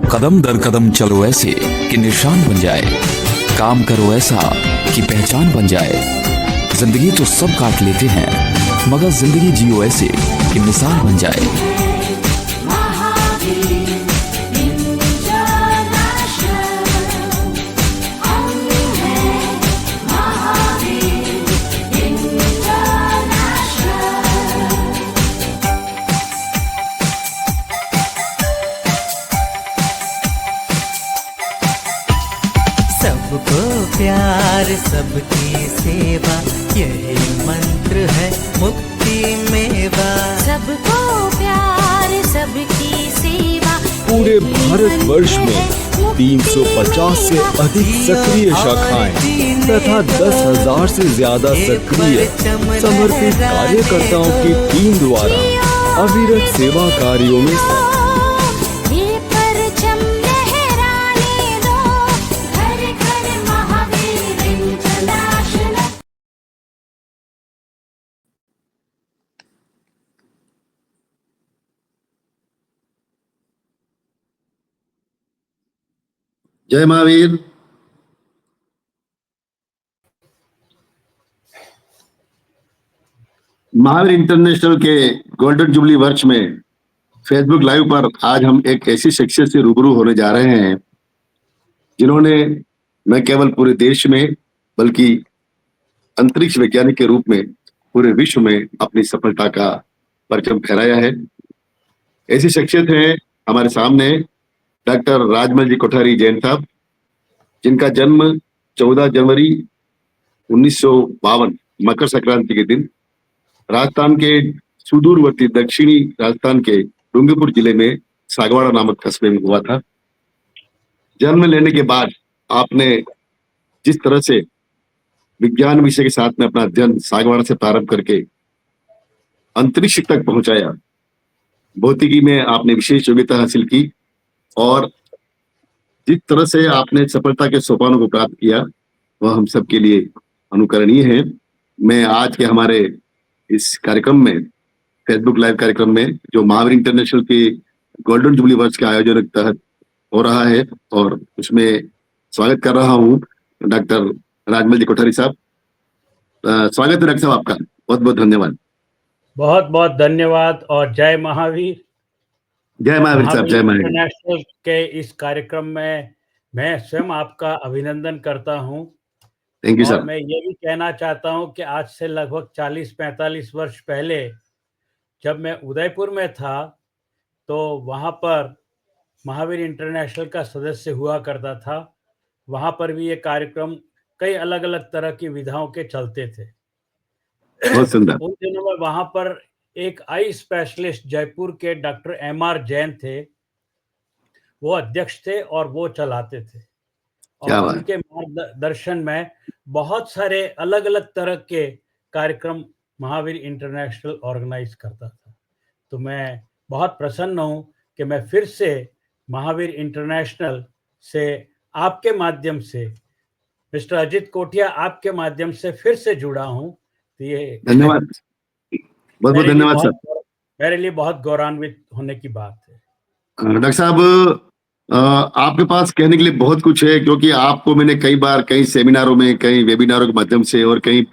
कदम दर कदम चलो ऐसे कि निशान बन जाए, काम करो ऐसा कि पहचान बन जाए। जिंदगी तो सब काट लेते हैं, मगर जिंदगी जियो ऐसे कि मिसाल बन जाए। सबको प्यार सबकी सेवा, यही मंत्र है मुक्ति मेवा। सबको प्यार सबकी सेवा। पूरे भारतवर्ष में 350 से अधिक सक्रिय शाखाएं तथा 10,000 से ज्यादा सक्रिय समर्पित कार्यकर्ताओं की टीम द्वारा अविरत सेवा कार्यों में जय महावीर। महावीर इंटरनेशनल के गोल्डन जुबली वर्ष में फेसबुक लाइव पर आज हम एक ऐसी शख्सियत से रूबरू होने जा रहे हैं जिन्होंने न केवल पूरे देश में बल्कि अंतरिक्ष वैज्ञानिक के रूप में पूरे विश्व में अपनी सफलता का परचम फहराया है। ऐसी शख्सियत है हमारे सामने डॉक्टर राजमल जी कोठारी जैन साहब, जिनका जन्म 14 जनवरी 1952 मकर संक्रांति के दिन राजस्थान के सुदूरवर्ती दक्षिणी राजस्थान के डूंगरपुर जिले में सागवाड़ा नामक कस्बे में हुआ था। जन्म लेने के बाद आपने जिस तरह से विज्ञान विषय के साथ में अपना अध्ययन सागवाड़ा से प्रारंभ करके अंतरिक्ष तक पहुंचाया, भौतिकी में आपने विशेष योग्यता हासिल की और जिस तरह से आपने सफलता के सोपानों को प्राप्त किया वह हम सब के लिए अनुकरणीय है। मैं आज के हमारे इस कार्यक्रम में, फेसबुक लाइव कार्यक्रम में, जो महावीर इंटरनेशनल के गोल्डन जुबली वर्ष के आयोजन के तहत हो रहा है और उसमें स्वागत कर रहा हूँ डॉक्टर राजमल जी कोठारी साहब। स्वागत है डॉक्टर साहब आपका, बहुत बहुत धन्यवाद। बहुत बहुत धन्यवाद और जय महावीर। जय महावीर साहब, जय महावीर। इंटरनेशनल के इस कार्यक्रम में मैं स्वयं आपका अभिनंदन करता हूं। Thank you sir. मैं ये भी कहना चाहता हूं कि आज से लगभग 40-45 वर्ष पहले जब मैं उदयपुर में था तो वहां पर महावीर इंटरनेशनल का सदस्य हुआ करता था। वहां पर भी ये कार्यक्रम कई अलग अलग तरह की विधाओं के चलते थे। बहुत सुंदर। उन दिनों में वहां पर एक आई स्पेशलिस्ट जयपुर के डॉक्टर MR जैन थे, वो अध्यक्ष थे और वो चलाते थे। और उनके मार्गदर्शन में बहुत सारे अलग अलग तरह के कार्यक्रम महावीर इंटरनेशनल ऑर्गेनाइज करता था। तो मैं बहुत प्रसन्न हूं कि मैं फिर से महावीर इंटरनेशनल से आपके माध्यम से, मिस्टर अजित कोटिया, आपके माध्यम से फिर से जुड़ा हूं। तो ये धन्यवाद, बहुत बहुत धन्यवाद सर। मेरे लिए बहुत गौरवान्वित होने की बात है। डॉक्टर साहब, आपके पास कहने के लिए बहुत कुछ है, क्योंकि आपको मैंने कई बार कई सेमिनारों में, कई वेबिनारों के माध्यम से और कई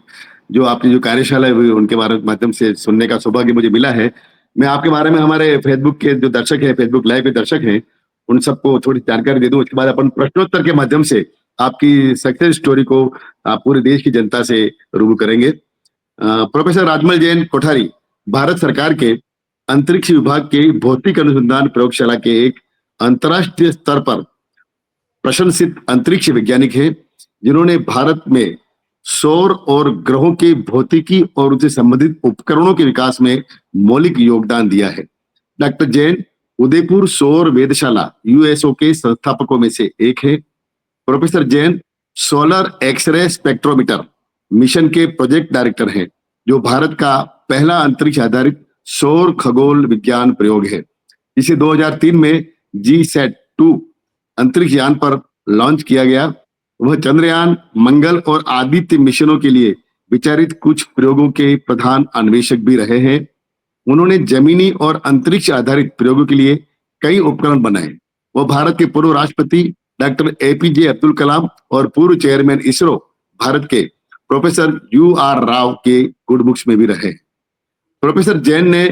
जो आपकी जो कार्यशाला हुई उनके बारे में माध्यम से सुनने का सौभाग्य मुझे मिला है। मैं आपके बारे में हमारे फेसबुक के जो दर्शक हैं, फेसबुक लाइव के दर्शक हैं, उन सबको थोड़ी जानकारी दे दूं। उसके बाद अपन प्रश्नोत्तर के माध्यम से आपकी सक्सेस स्टोरी को आप पूरे देश की जनता से रूबरू करेंगे। प्रोफेसर राजमल जैन कोठारी भारत सरकार के अंतरिक्ष विभाग के भौतिक अनुसंधान प्रयोगशाला के एक अंतर्राष्ट्रीय स्तर पर प्रशंसित अंतरिक्ष वैज्ञानिक हैं, जिन्होंने भारत में सौर और ग्रहों के भौतिकी और उनसे संबंधित उपकरणों के विकास में मौलिक योगदान दिया है। डॉक्टर जैन उदयपुर सौर वेधशाला USO के संस्थापकों में से एक है। Professor Jain solar x-ray spectrometer mission के प्रोजेक्ट डायरेक्टर हैं, जो भारत का पहला अंतरिक्ष आधारित सौर खगोल विज्ञान प्रयोग है, जिसे 2003 में GSAT-2 अंतरिक्ष यान पर लॉन्च किया गया। वह चंद्रयान, मंगल और आदित्य मिशनों के लिए विचारित कुछ प्रयोगों के प्रधान अन्वेषक भी रहे हैं। उन्होंने जमीनी और अंतरिक्ष आधारित प्रयोगों के लिए कई उपकरण बनाए, वो भारत के पूर्व राष्ट्रपति डॉक्टर एपीजे अब्दुल कलाम और पूर्व चेयरमैन इसरो भारत के प्रोफेसर यूआर राव के गुड बुक्स में भी रहे। प्रोफेसर जैन ने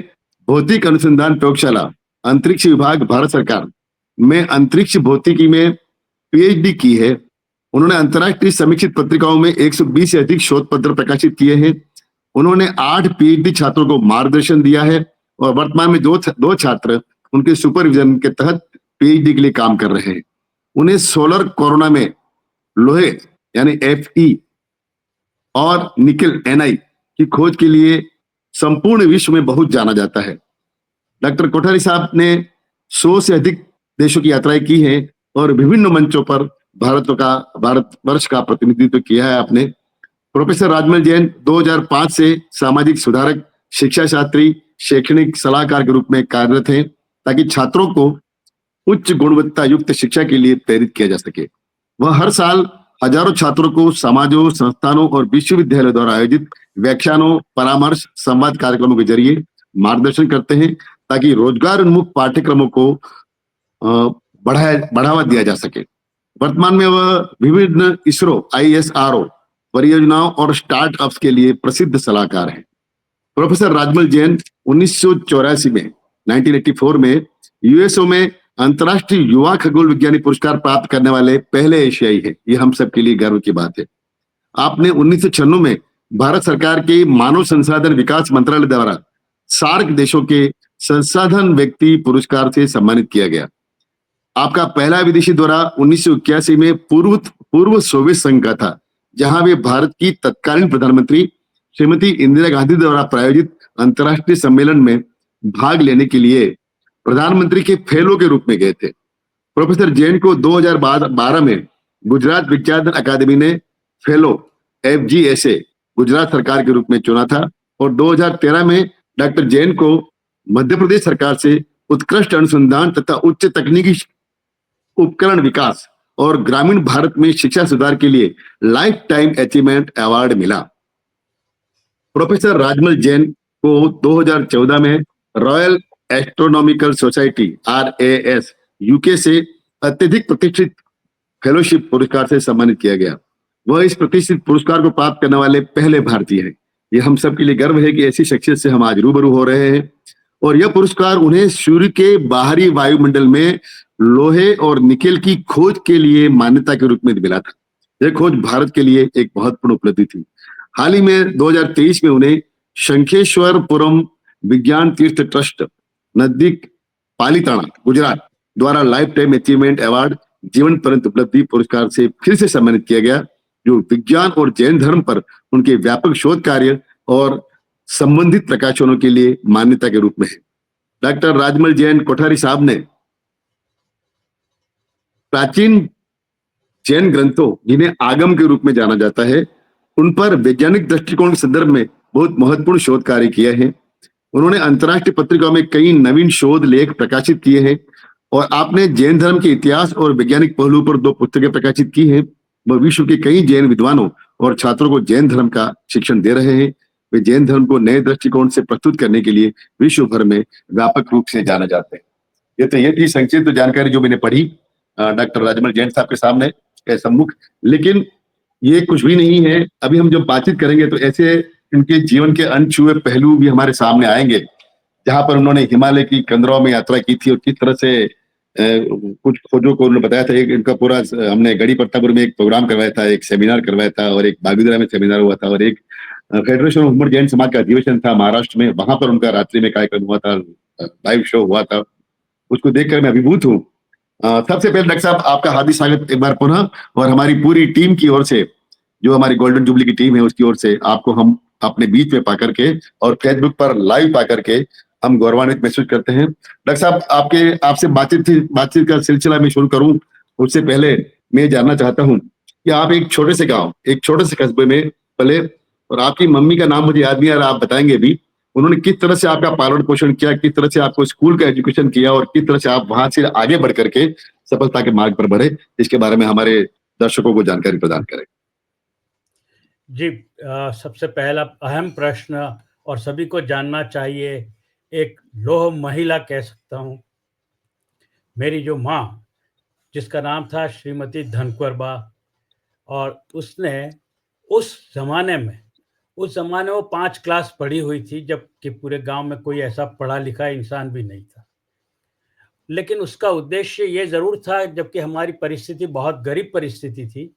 भौतिक अनुसंधान प्रयोगशाला अंतरिक्ष विभाग भारत सरकार में अंतरिक्ष भौतिकी में पीएचडी की है। उन्होंने अंतर्राष्ट्रीय समीक्षित पत्रिकाओं में 120 से अधिक शोध पत्र प्रकाशित किए हैं। उन्होंने 8 पीएचडी छात्रों को मार्गदर्शन दिया है और वर्तमान में दो छात्र उनके सुपरविजन के तहत पीएचडी के लिए काम कर रहे हैं। उन्हें सोलर कोरोना में लोहे यानी Fe और निकल Ni की खोज के लिए संपूर्ण विश्व में बहुत जाना जाता है। डॉक्टर कोठारी साहब ने 100 से अधिक देशों की यात्राएं की हैं और विभिन्न मंचों पर भारतवर्ष का प्रतिनिधित्व किया है आपने। प्रोफेसर राजमल जैन 2005 से सामाजिक सुधारक, शिक्षा शास्त्री, शैक्षणिक सलाहकार के रूप में कार्यरत हैं ताकि छात्रों को उच्च गुणवत्ता युक्त शिक्षा के लिए प्रेरित किया जा सके। वह हर साल हजारों छात्रों को समाजों, संस्थानों और विश्वविद्यालयों द्वारा आयोजित व्याख्यानों, परामर्श, संवाद कार्यक्रमों के जरिए मार्गदर्शन करते हैं ताकि रोजगार उन्मुख पाठ्यक्रमों को बढ़ावा दिया जा सके। वर्तमान में वह विभिन्न इसरो, ISRO परियोजनाओं और स्टार्टअप्स के लिए प्रसिद्ध सलाहकार हैं। प्रोफेसर राजमल जैन 1984 में 1984 में यूएसओ में अंतर्राष्ट्रीय युवा खगोल विज्ञानी पुरस्कार प्राप्त करने वाले पहले एशियाई हैं। ये हम सबके लिए गर्व की बात है। आपने 1996 में भारत सरकार के मानव संसाधन विकास मंत्रालय द्वारा सार्क देशों के संसाधन व्यक्ति पुरस्कार से सम्मानित किया गया। आपका पहला विदेशी दौरा 1981 में पूर्व सोवियत संघ का था, जहां वे भारत की तत्कालीन प्रधानमंत्री श्रीमती इंदिरा गांधी द्वारा प्रायोजित अंतर्राष्ट्रीय सम्मेलन में भाग लेने के लिए प्रधानमंत्री के फेलो के रूप में गए थे। प्रोफेसर जैन को 2012 में गुजरात विज्ञान अकादमी ने फेलो FGSA गुजरात सरकार के रूप में चुना था और 2013 में डॉक्टर जैन को मध्य प्रदेश सरकार से उत्कृष्ट अनुसंधान तथा उच्च तकनीकी उपकरण विकास और ग्रामीण भारत में शिक्षा सुधार के लिए लाइफ टाइम अचीवमेंट अवार्ड मिला। प्रोफेसर राजमल जैन को 2014 में royal astronomical society RAS UK से अत्यधिक प्रतिष्ठित फेलोशिप पुरस्कार से सम्मानित किया गया। वह इस प्रतिष्ठित पुरस्कार को प्राप्त करने वाले पहले भारतीय हैं। यह हम सब के लिए गर्व है कि ऐसी शख्सियत से हम आज रूबरू हो रहे हैं और यह पुरस्कार उन्हें सूर्य के बाहरी वायुमंडल में लोहे और निकेल की खोज के लिए मान्यता के रूप में मिला था। यह खोज भारत के लिए एक महत्वपूर्ण उपलब्धि थी। हाल ही में 2023 में उन्हें शंखेश्वरपुरम विज्ञान तीर्थ ट्रस्ट नजदीक पालीताना गुजरात द्वारा लाइफ टाइम अचीवमेंट अवार्ड जीवन पर्यंत उपलब्धि पुरस्कार से फिर से सम्मानित किया गया, जो विज्ञान और जैन धर्म पर उनके व्यापक शोध कार्य और संबंधित प्रकाशनों के लिए मान्यता के रूप में है। डॉक्टर राजमल जैन कोठारी साहब ने प्राचीन जैन ग्रंथों, जिन्हें आगम के रूप में जाना जाता है, उन पर वैज्ञानिक दृष्टिकोण के संदर्भ में बहुत महत्वपूर्ण शोध कार्य किए हैं। उन्होंने अंतर्राष्ट्रीय पत्रिकाओं में कई नवीन शोध लेख प्रकाशित किए हैं और आपने जैन धर्म के इतिहास और वैज्ञानिक पहलू पर 2 पुस्तकें प्रकाशित की हैं। वह विश्व के कई जैन विद्वानों और छात्रों को जैन धर्म का शिक्षण दे रहे हैं। वे जैन धर्म को नए दृष्टिकोण से प्रस्तुत करने के लिए विश्व भर में व्यापक रूप से जाना जाते हैं। ये थी संक्षिप्त जानकारी जो मैंने पढ़ी डॉक्टर राजमल जैन साहब के सामने के सम्मुख। लेकिन ये कुछ भी नहीं है। अभी हम जब बातचीत करेंगे तो ऐसे इनके जीवन के अनछुए पहलू भी हमारे सामने आएंगे, जहां पर उन्होंने हिमालय की कंदरों में यात्रा की थी और किस तरह से कुछ खोजों को उन्होंने बताया था। एक इनका पूरा हमने गढ़ी पत्तापुर में एक प्रोग्राम करवाया था, एक सेमिनार करवाया था और एक बागीदरा में सेमिनार हुआ था और एक फेडरेशन ऑफ हुमर जैन समाज का अधिवेशन था महाराष्ट्र में, वहां पर उनका रात्रि में कार्यक्रम हुआ था, लाइव शो हुआ था। उसको देखकर मैं अभिभूत हूँ। सबसे पहले डॉक्टर साहब आपका हार्दिक स्वागत एक बार पुनः, और हमारी पूरी टीम की ओर से, जो हमारी गोल्डन जुबली की टीम है उसकी ओर से आपको हम अपने बीच में पाकर के और फेसबुक पर लाइव पाकर के हम गौरवान्वित महसूस करते हैं। डॉक्टर साहब आपसे बातचीत का सिलसिला में शुरू करूं उससे पहले मैं जानना चाहता हूं कि आप एक छोटे से गांव, एक छोटे से कस्बे में पले और आपकी मम्मी का नाम मुझे याद नहीं आ रहा, आप बताएंगे भी, उन्होंने किस तरह से आपका पालन पोषण किया, किस तरह से आपको स्कूल का एजुकेशन किया और किस तरह से आप वहां से आगे बढ़ करके सफलता के मार्ग पर बढ़े, इसके बारे में हमारे दर्शकों को जानकारी प्रदान करें। जी, सबसे पहला अहम प्रश्न और सभी को जानना चाहिए, एक लौह महिला कह सकता हूँ, मेरी जो माँ जिसका नाम था श्रीमती धनकौर बा, और उसने उस ज़माने में वो 5 क्लास पढ़ी हुई थी, जबकि पूरे गाँव में कोई ऐसा पढ़ा लिखा इंसान भी नहीं था। लेकिन उसका उद्देश्य ये ज़रूर था, जबकि हमारी परिस्थिति बहुत गरीब परिस्थिति थी,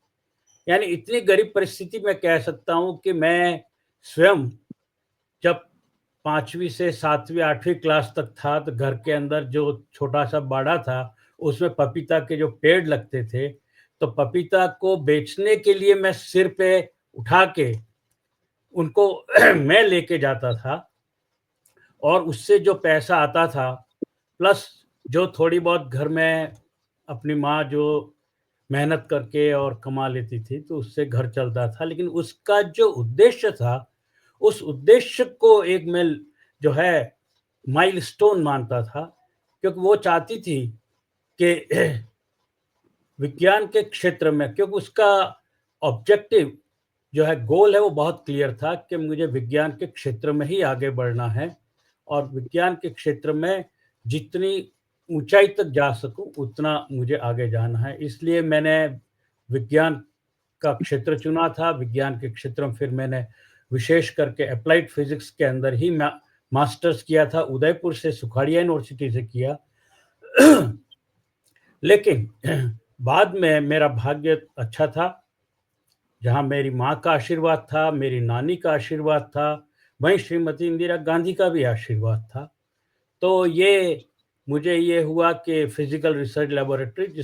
यानी इतनी गरीब परिस्थिति मैं कह सकता हूँ कि मैं स्वयं जब 5वीं से 7वीं 8वीं क्लास तक था, तो घर के अंदर जो छोटा-सा बाड़ा था, उसमें पपीता के जो पेड़ लगते थे, तो पपीता को बेचने के लिए मैं सिर पे उठा के उनको मैं लेके जाता था, और उससे जो पैसा आता था, प्लस जो थोड़ी बहुत घर में अपनी माँ जो मेहनत करके और कमा लेती थी, तो उससे घर चलता था। लेकिन उसका जो उद्देश्य था, उस उद्देश्य को एक मैं जो है माइलस्टोन मानता था, क्योंकि वो चाहती थी कि विज्ञान के क्षेत्र में, क्योंकि उसका ऑब्जेक्टिव जो है, गोल है, वो बहुत क्लियर था कि मुझे विज्ञान के क्षेत्र में ही आगे बढ़ना है, और विज्ञान के क्षेत्र में जितनी ऊंचाई तक जा सकूं उतना मुझे आगे जाना है। इसलिए मैंने विज्ञान का क्षेत्र चुना था। विज्ञान के क्षेत्र में फिर मैंने विशेष करके अप्लाइड फिजिक्स के अंदर ही मास्टर्स किया था, उदयपुर से, सुखाड़िया यूनिवर्सिटी से किया। लेकिन बाद में मेरा भाग्य अच्छा था, जहाँ मेरी माँ का आशीर्वाद था, मेरी नानी का आशीर्वाद था, वहीं श्रीमती इंदिरा गांधी का भी आशीर्वाद था। तो मुझे ये हुआ कि फिजिकल रिसर्च लेबोरेटरी,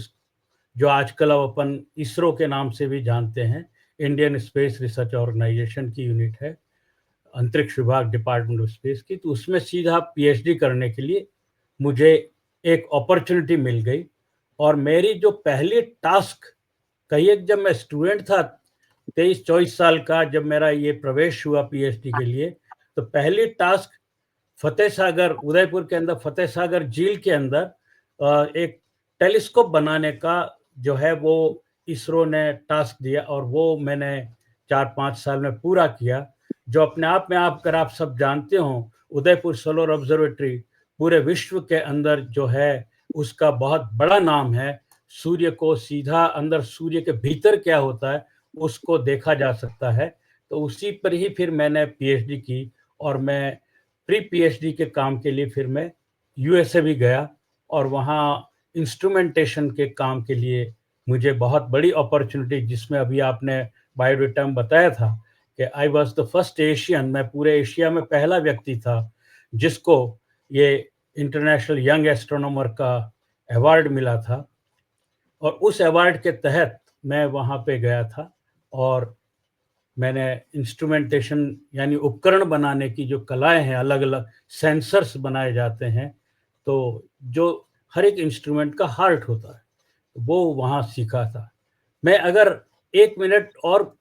जो आजकल अब अपन इसरो के नाम से भी जानते हैं, इंडियन स्पेस रिसर्च ऑर्गेनाइजेशन की यूनिट है, अंतरिक्ष विभाग, डिपार्टमेंट ऑफ स्पेस की, तो उसमें सीधा पीएचडी करने के लिए मुझे एक अपॉर्चुनिटी मिल गई। और मेरी जो पहली टास्क, कहिए, जब मैं स्टूडेंट था 23-24 साल का, जब मेरा ये प्रवेश हुआ पीएचडी के लिए, तो पहली टास्क फतेह सागर, उदयपुर के अंदर फतेह सागर झील के अंदर एक टेलीस्कोप बनाने का जो है वो इसरो ने टास्क दिया, और वो मैंने 4-5 साल में पूरा किया, जो अपने आप में, अगर आप सब जानते हो, उदयपुर सोलर ऑब्जर्वेटरी पूरे विश्व के अंदर जो है उसका बहुत बड़ा नाम है। सूर्य को सीधा अंदर, सूर्य के भीतर क्या होता है उसको देखा जा सकता है। तो उसी पर ही फिर मैंने पीएचडी की, और मैं प्री पीएचडी के काम के लिए फिर मैं यूएसए भी गया, और वहाँ इंस्ट्रूमेंटेशन के काम के लिए मुझे बहुत बड़ी अपॉर्चुनिटी, जिसमें अभी आपने बायोडेटा में बताया था कि I was the first Asian, मैं पूरे एशिया में पहला व्यक्ति था जिसको ये इंटरनेशनल यंग एस्ट्रोनॉमर का अवार्ड मिला था। और उस अवार्ड के तहत मैं वहाँ पे गया था, और मैंने इंस्ट्रूमेंटेशन यानी उपकरण बनाने की जो कलाएं हैं, अलग अलग सेंसर्स बनाए जाते हैं, तो जो हर एक इंस्ट्रूमेंट का हार्ट होता है, वो वहाँ सीखा था। मैं अगर 1 मिनट और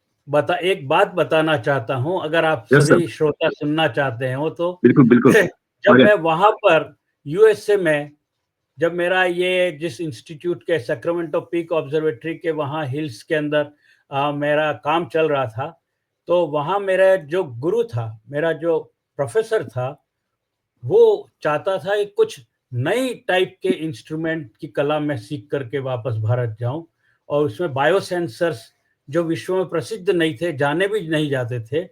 एक बात बताना चाहता हूँ, अगर आप सभी श्रोता सुनना चाहते हो तो। बिल्कुल बिल्कुल। जब मैं वहाँ पर यूएसए में, जब मेरा ये जिस इंस्टीट्यूट के सैक्रामेंटो पीक ऑब्जर्वेटरी के वहाँ हिल्स के अंदर मेरा काम चल रहा था, तो वहाँ मेरा जो गुरु था, मेरा जो प्रोफेसर था, वो चाहता था कि कुछ नई टाइप के इंस्ट्रूमेंट की कला मैं सीख करके वापस भारत जाऊं, और उसमें बायोसेंसर्स जो विश्व में प्रसिद्ध नहीं थे, जाने भी नहीं जाते थे,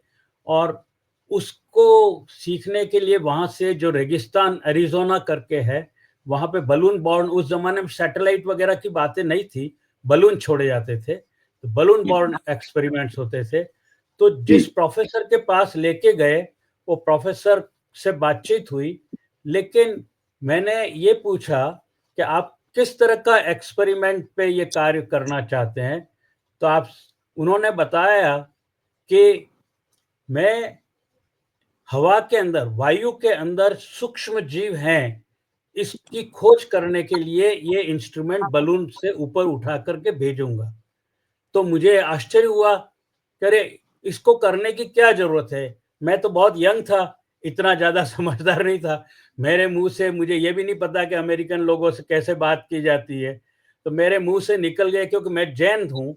और उसको सीखने के लिए वहाँ से जो रेगिस्तान एरिज़ोना करके है, वहाँ पे बलून बॉर्न, उस जमाने में सैटेलाइट वगैरह की बातें नहीं थी, बलून छोड़े जाते थे, तो बलून बॉर्न एक्सपेरिमेंट्स होते थे। तो जिस प्रोफेसर के पास लेके गए, वो प्रोफेसर से बातचीत हुई, लेकिन मैंने ये पूछा कि आप किस तरह का एक्सपेरिमेंट पे ये कार्य करना चाहते हैं, तो उन्होंने बताया कि मैं हवा के अंदर, वायु के अंदर सूक्ष्म जीव हैं, इसकी खोज करने के लिए ये इंस्ट्रूमेंट बलून से ऊपर उठा करके भेजूंगा। तो मुझे आश्चर्य हुआ, अरे इसको करने की क्या जरूरत है? मैं तो बहुत यंग था, इतना ज्यादा समझदार नहीं था। मेरे मुंह से, मुझे ये भी नहीं पता कि अमेरिकन लोगों से कैसे बात की जाती है, तो मेरे मुंह से निकल गया, क्योंकि मैं जैन हूँ,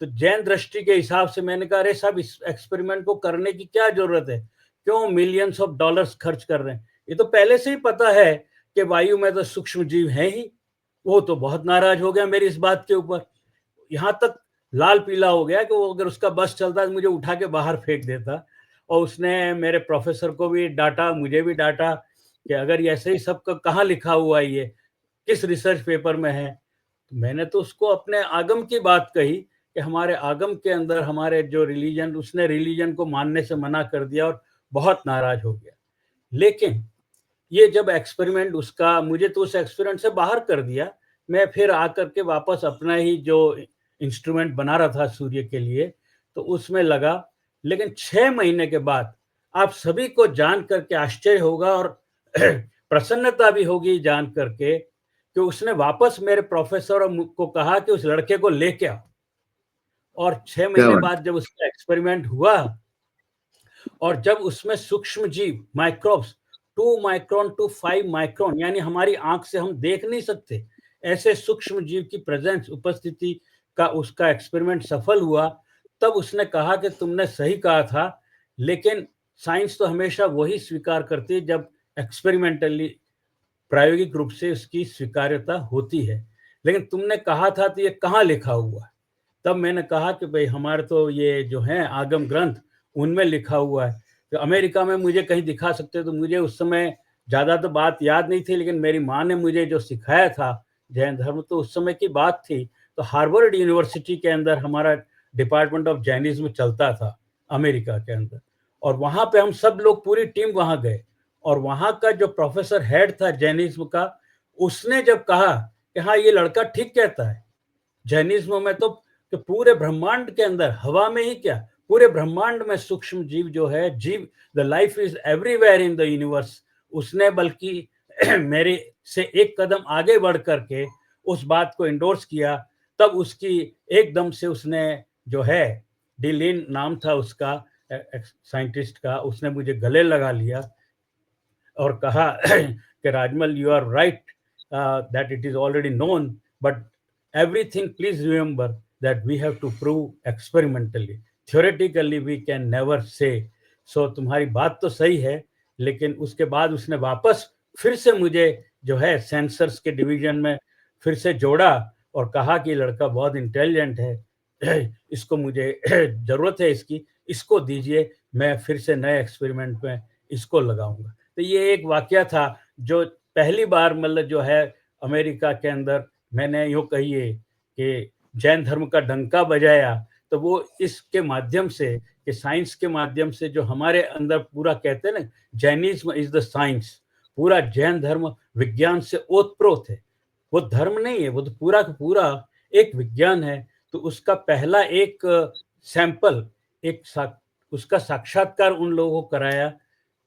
तो जैन दृष्टि के हिसाब से मैंने कहा, अरे साहब, इस एक्सपेरिमेंट को करने की क्या जरूरत है? क्यों मिलियंस ऑफ डॉलर्स खर्च कर रहे हैं? ये तो पहले से ही पता है कि वायु में तो सूक्ष्म जीव है ही, वो तो बहुत नाराज हो गया मेरी इस बात के ऊपर, यहाँ तक लाल पीला हो गया कि वो अगर उसका बस चलता तो मुझे उठा के बाहर फेंक देता। और उसने मेरे प्रोफेसर को भी डांटा, मुझे भी डांटा कि अगर ये ऐसे ही सब कहाँ लिखा हुआ है, ये किस रिसर्च पेपर में है। मैंने तो उसको अपने आगम की बात कही कि हमारे आगम के अंदर हमारे जो रिलीजन, उसने रिलीजन को मानने से मना कर दिया और बहुत नाराज हो गया। लेकिन ये जब एक्सपेरिमेंट उसका, मुझे तो उस एक्सपेरिमेंट से बाहर कर दिया। मैं फिर आकर के वापस अपना ही जो इंस्ट्रूमेंट बना रहा था सूर्य के लिए, तो उसमें लगा। लेकिन 6 महीने के बाद आप सभी को जान करके आश्चर्य होगा और प्रसन्नता भी होगी जान करके कि उसने वापस मेरे प्रोफेसर को कहा कि उस लड़के को लेके आओ। और 6 क्या महीने बात। बाद जब उसका एक्सपेरिमेंट हुआ और जब उसमें सूक्ष्म जीव माइक्रोब्स 2 माइक्रोन टू 5 माइक्रोन, यानी हमारी आंख से हम देख नहीं सकते ऐसे सूक्ष्म जीव की प्रेजेंस, उपस्थिति का उसका एक्सपेरिमेंट सफल हुआ, तब उसने कहा कि तुमने सही कहा था, लेकिन साइंस तो हमेशा वही स्वीकार करती है जब एक्सपेरिमेंटली, प्रायोगिक रूप से उसकी स्वीकार्यता होती है। लेकिन तुमने कहा था तो ये कहाँ लिखा हुआ है? तब मैंने कहा कि भाई हमारे तो ये जो है आगम ग्रंथ, उनमें लिखा हुआ है। तो अमेरिका में मुझे कहीं दिखा सकते, तो मुझे उस समय ज़्यादा तो बात याद नहीं थी, लेकिन मेरी माँ ने मुझे जो सिखाया था जैन धर्म, तो उस समय की बात थी। तो हार्वर्ड यूनिवर्सिटी के अंदर हमारा डिपार्टमेंट ऑफ जैनिज्म चलता था अमेरिका के अंदर, और वहाँ पे हम सब लोग पूरी टीम वहाँ गए। और वहाँ का जो प्रोफेसर हेड था जैनिज्म का, उसने जब कहा कि हाँ ये लड़का ठीक कहता है, जैनिज्म में तो कि पूरे ब्रह्मांड के अंदर, हवा में ही क्या, पूरे ब्रह्मांड में सूक्ष्म जीव जो है, जीव, the life is everywhere in the universe. उसने बल्कि मेरे से एक कदम आगे बढ़ करके उस बात को इंडोर्स किया। तब उसकी एकदम से उसने जो है, डिलिन नाम था उसका साइंटिस्ट का, उसने मुझे गले लगा लिया और कहा कि Rajmal you are right, that it is already known, but everything please remember that we have to prove experimentally, theoretically we can never say so। तुम्हारी बात तो सही है, लेकिन उसके बाद उसने वापस फिर से मुझे जो है सेंसर्स के डिवीजन में फिर से जोड़ा और कहा कि लड़का बहुत इंटेलिजेंट है, इसको मुझे जरूरत है इसकी, इसको दीजिए, मैं फिर से नए एक्सपेरिमेंट में इसको लगाऊंगा। तो ये एक वाकया था जो पहली बार मतलब जो है अमेरिका के अंदर मैंने यूँ कहिए कि जैन धर्म का डंका बजाया। तो वो इसके माध्यम से, कि साइंस के माध्यम से जो हमारे अंदर पूरा कहते हैं ना, जैनिज्म इज द साइंस, पूरा जैन धर्म विज्ञान से ओतप्रोत है। वो धर्म नहीं है, वो तो पूरा का पूरा एक विज्ञान है। तो उसका पहला एक सैंपल, उसका साक्षात्कार उन लोगों को कराया।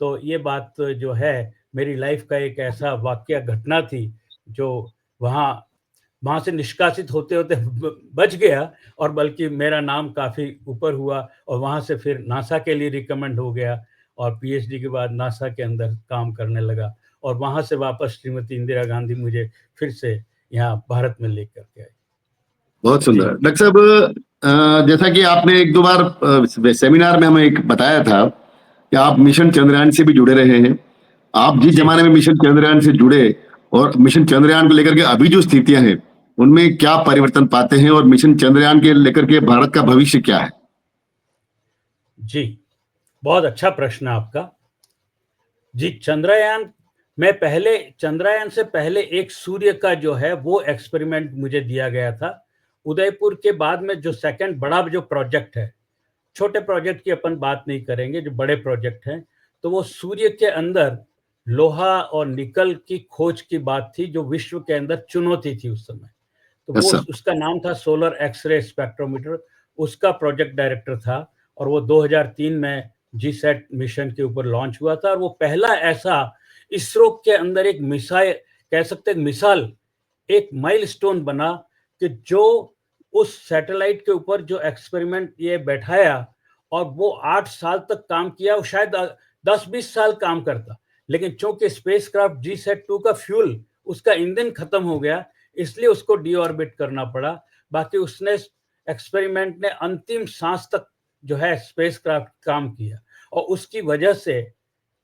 तो ये बात जो है मेरी लाइफ का एक ऐसा वाकया, घटना थी जो वहाँ से निष्कासित होते होते बच गया, और बल्कि मेरा नाम काफ़ी ऊपर हुआ, और वहाँ से फिर नासा के लिए रिकमेंड हो गया, और पीएचडी के बाद नासा के अंदर काम करने लगा, और वहाँ से वापस श्रीमती इंदिरा गांधी मुझे फिर से यहाँ भारत में लेकर के आई। बहुत सुंदर। डॉक्टर साहब, जैसा कि आपने एक दो बार सेमिनार में हमें एक बताया था कि आप मिशन चंद्रयान से भी जुड़े रहे हैं। आप जिस जमाने में मिशन चंद्रयान से जुड़े और मिशन चंद्रयान को लेकर के अभी जो स्थितियां हैं, उनमें क्या परिवर्तन पाते हैं, और मिशन चंद्रयान के लेकर के भारत का भविष्य क्या है? जी, बहुत अच्छा प्रश्न आपका। जी, चंद्रयान से पहले एक सूर्य का जो है वो एक्सपेरिमेंट मुझे दिया गया था उदयपुर के बाद में। जो सेकंड बड़ा जो प्रोजेक्ट है, छोटे प्रोजेक्ट की अपन बात नहीं करेंगे, जो बड़े प्रोजेक्ट हैं, तो वो सूर्य के अंदर लोहा और निकल की खोज की बात थी, जो विश्व के अंदर चुनौती थी उस समय। तो वो उसका नाम था सोलर एक्सरे स्पेक्ट्रोमीटर, उसका प्रोजेक्ट डायरेक्टर था, और वो 2003 में जीसैट मिशन के ऊपर लॉन्च हुआ था। और वो पहला ऐसा इसरो के अंदर एक मिसाइल, कह सकते हैं मिसाल, एक माइलस्टोन बना कि जो उस सैटेलाइट के ऊपर जो एक्सपेरिमेंट ये बैठाया, और वो 8 साल तक काम किया, वो शायद 10-20 साल काम करता, लेकिन चूंकि स्पेसक्राफ्ट जीसैट-2 का फ्यूल, उसका ईंधन खत्म हो गया, इसलिए उसको डीऑर्बिट करना पड़ा। बाकी उसने एक्सपेरिमेंट ने अंतिम सांस तक जो है स्पेसक्राफ्ट काम किया, और उसकी वजह से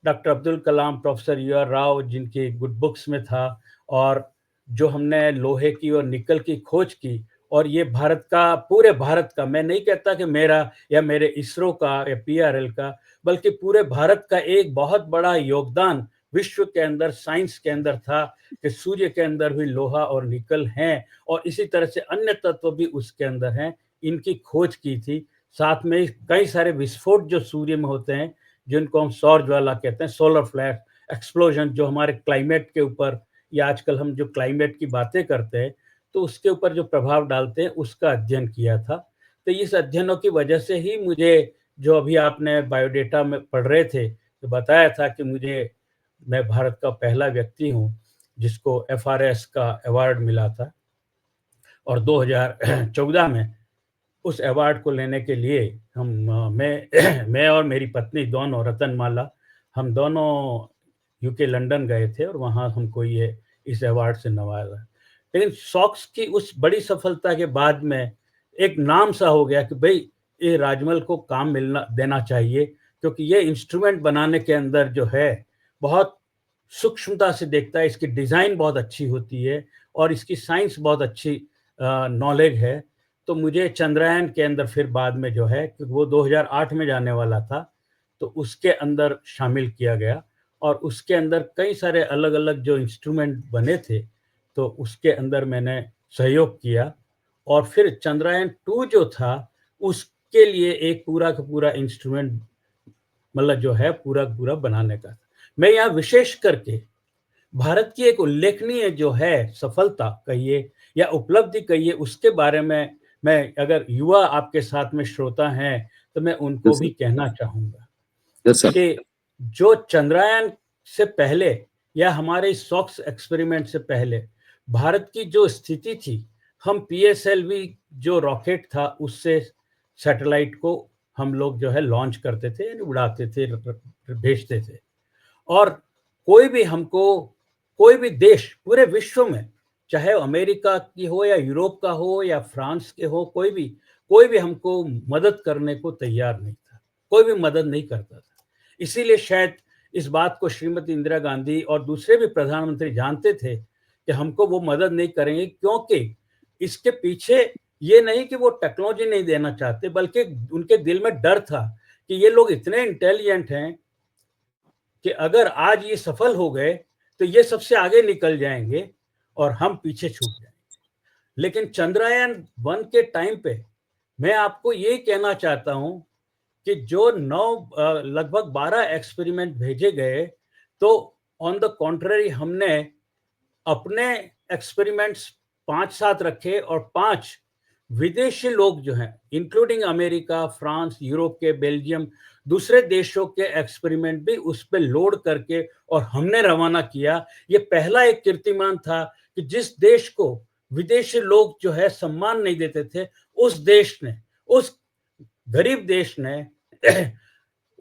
डॉक्टर अब्दुल कलाम, प्रोफेसर यू आर राव, जिनकी गुड बुक्स में था, और जो हमने लोहे की और निकल की खोज की, और ये भारत का, पूरे भारत का, मैं नहीं कहता कि मेरा या मेरे इसरो का या पीआरएल का, बल्कि पूरे भारत का एक बहुत बड़ा योगदान विश्व के अंदर साइंस के अंदर था कि सूर्य के अंदर भी लोहा और निकल हैं और इसी तरह से अन्य तत्व भी उसके अंदर हैं, इनकी खोज की थी। साथ में कई सारे विस्फोट जो सूर्य में होते हैं, जिनको हम सौर ज्वाला कहते हैं, सोलर फ्लैश एक्सप्लोजन, जो हमारे क्लाइमेट के ऊपर, या आजकल हम जो क्लाइमेट की बातें करते हैं तो उसके ऊपर जो प्रभाव डालते हैं, उसका अध्ययन किया था। तो इस अध्ययनों की वजह से ही मुझे, जो अभी आपने बायोडेटा में पढ़ रहे थे, तो बताया था कि मैं भारत का पहला व्यक्ति हूँ जिसको एफआरएस का अवार्ड मिला था, और 2014 में उस अवार्ड को लेने के लिए मैं और मेरी पत्नी दोनों, रतनमाला, हम दोनों यूके लंदन गए थे और वहाँ हमको ये इस अवार्ड से नवाजा। लेकिन सॉक्स की उस बड़ी सफलता के बाद में एक नाम सा हो गया कि भाई ये राजमल को काम मिलना देना चाहिए, क्योंकि ये इंस्ट्रूमेंट बनाने के अंदर जो है बहुत सूक्ष्मता से देखता है, इसकी डिज़ाइन बहुत अच्छी होती है और इसकी साइंस बहुत अच्छी नॉलेज है। तो मुझे चंद्रयान के अंदर फिर बाद में जो है, क्योंकि वो 2008 में जाने वाला था, तो उसके अंदर शामिल किया गया और उसके अंदर कई सारे अलग अलग जो इंस्ट्रूमेंट बने थे, तो उसके अंदर मैंने सहयोग किया। और फिर चंद्रयान 2 जो था, उसके लिए एक पूरा का पूरा इंस्ट्रूमेंट, मतलब जो है पूरा पूरा बनाने का। मैं यहाँ विशेष करके भारत की एक उल्लेखनीय जो है सफलता कहिए या उपलब्धि कहिए, उसके बारे में मैं, अगर युवा आपके साथ में श्रोता हैं तो मैं उनको भी कहना चाहूँगा कि जो चंद्रयान से पहले या हमारे सॉक्स एक्सपेरिमेंट से पहले भारत की जो स्थिति थी, हम पीएसएलवी जो रॉकेट था उससे सैटेलाइट को हम लोग जो है लॉन्च करते थे, यानी उड़ाते थे, भेजते थे। और कोई भी देश पूरे विश्व में, चाहे अमेरिका की हो या यूरोप का हो या फ्रांस के हो, कोई भी हमको मदद करने को तैयार नहीं था, कोई भी मदद नहीं करता था। इसीलिए शायद इस बात को श्रीमती इंदिरा गांधी और दूसरे भी प्रधानमंत्री जानते थे कि हमको वो मदद नहीं करेंगे, क्योंकि इसके पीछे ये नहीं कि वो टेक्नोलॉजी नहीं देना चाहते, बल्कि उनके दिल में डर था कि ये लोग इतने इंटेलिजेंट हैं कि अगर आज ये सफल हो गए तो ये सबसे आगे निकल जाएंगे और हम पीछे छूट जाएंगे। लेकिन चंद्रयान 1 के टाइम पे मैं आपको ये कहना चाहता हूं कि जो लगभग 12 एक्सपेरिमेंट भेजे गए, तो ऑन द कॉन्ट्ररी हमने अपने एक्सपेरिमेंट्स 5 साथ रखे और 5 विदेशी लोग जो हैं, इंक्लूडिंग अमेरिका, फ्रांस, यूरोप के, बेल्जियम, दूसरे देशों के एक्सपेरिमेंट भी उस पे लोड करके और हमने रवाना किया। ये पहला एक कीर्तिमान था कि जिस देश को विदेशी लोग जो है सम्मान नहीं देते थे, उस देश ने, उस गरीब देश ने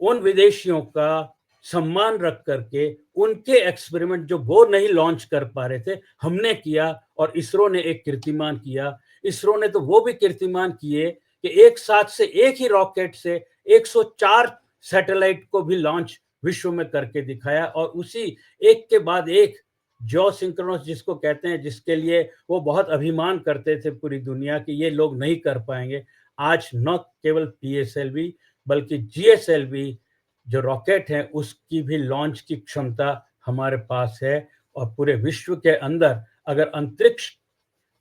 उन विदेशियों का सम्मान रख करके उनके एक्सपेरिमेंट जो वो नहीं लॉन्च कर पा रहे थे, हमने किया। और इसरो ने एक कीर्तिमान किया। इसरो ने तो वो भी कीर्तिमान किए कि एक साथ से एक ही रॉकेट से 104 सैटेलाइट को भी लॉन्च विश्व में करके दिखाया, और उसी एक के बाद एक जियोसिंक्रोनस जिसको कहते हैं, जिसके लिए वो बहुत अभिमान करते थे पूरी दुनिया कि ये लोग नहीं कर पाएंगे, आज न केवल पीएसएलवी बल्कि जीएसएलवी जो रॉकेट है उसकी भी लॉन्च की क्षमता हमारे पास है। और पूरे विश्व के अंदर अगर अंतरिक्ष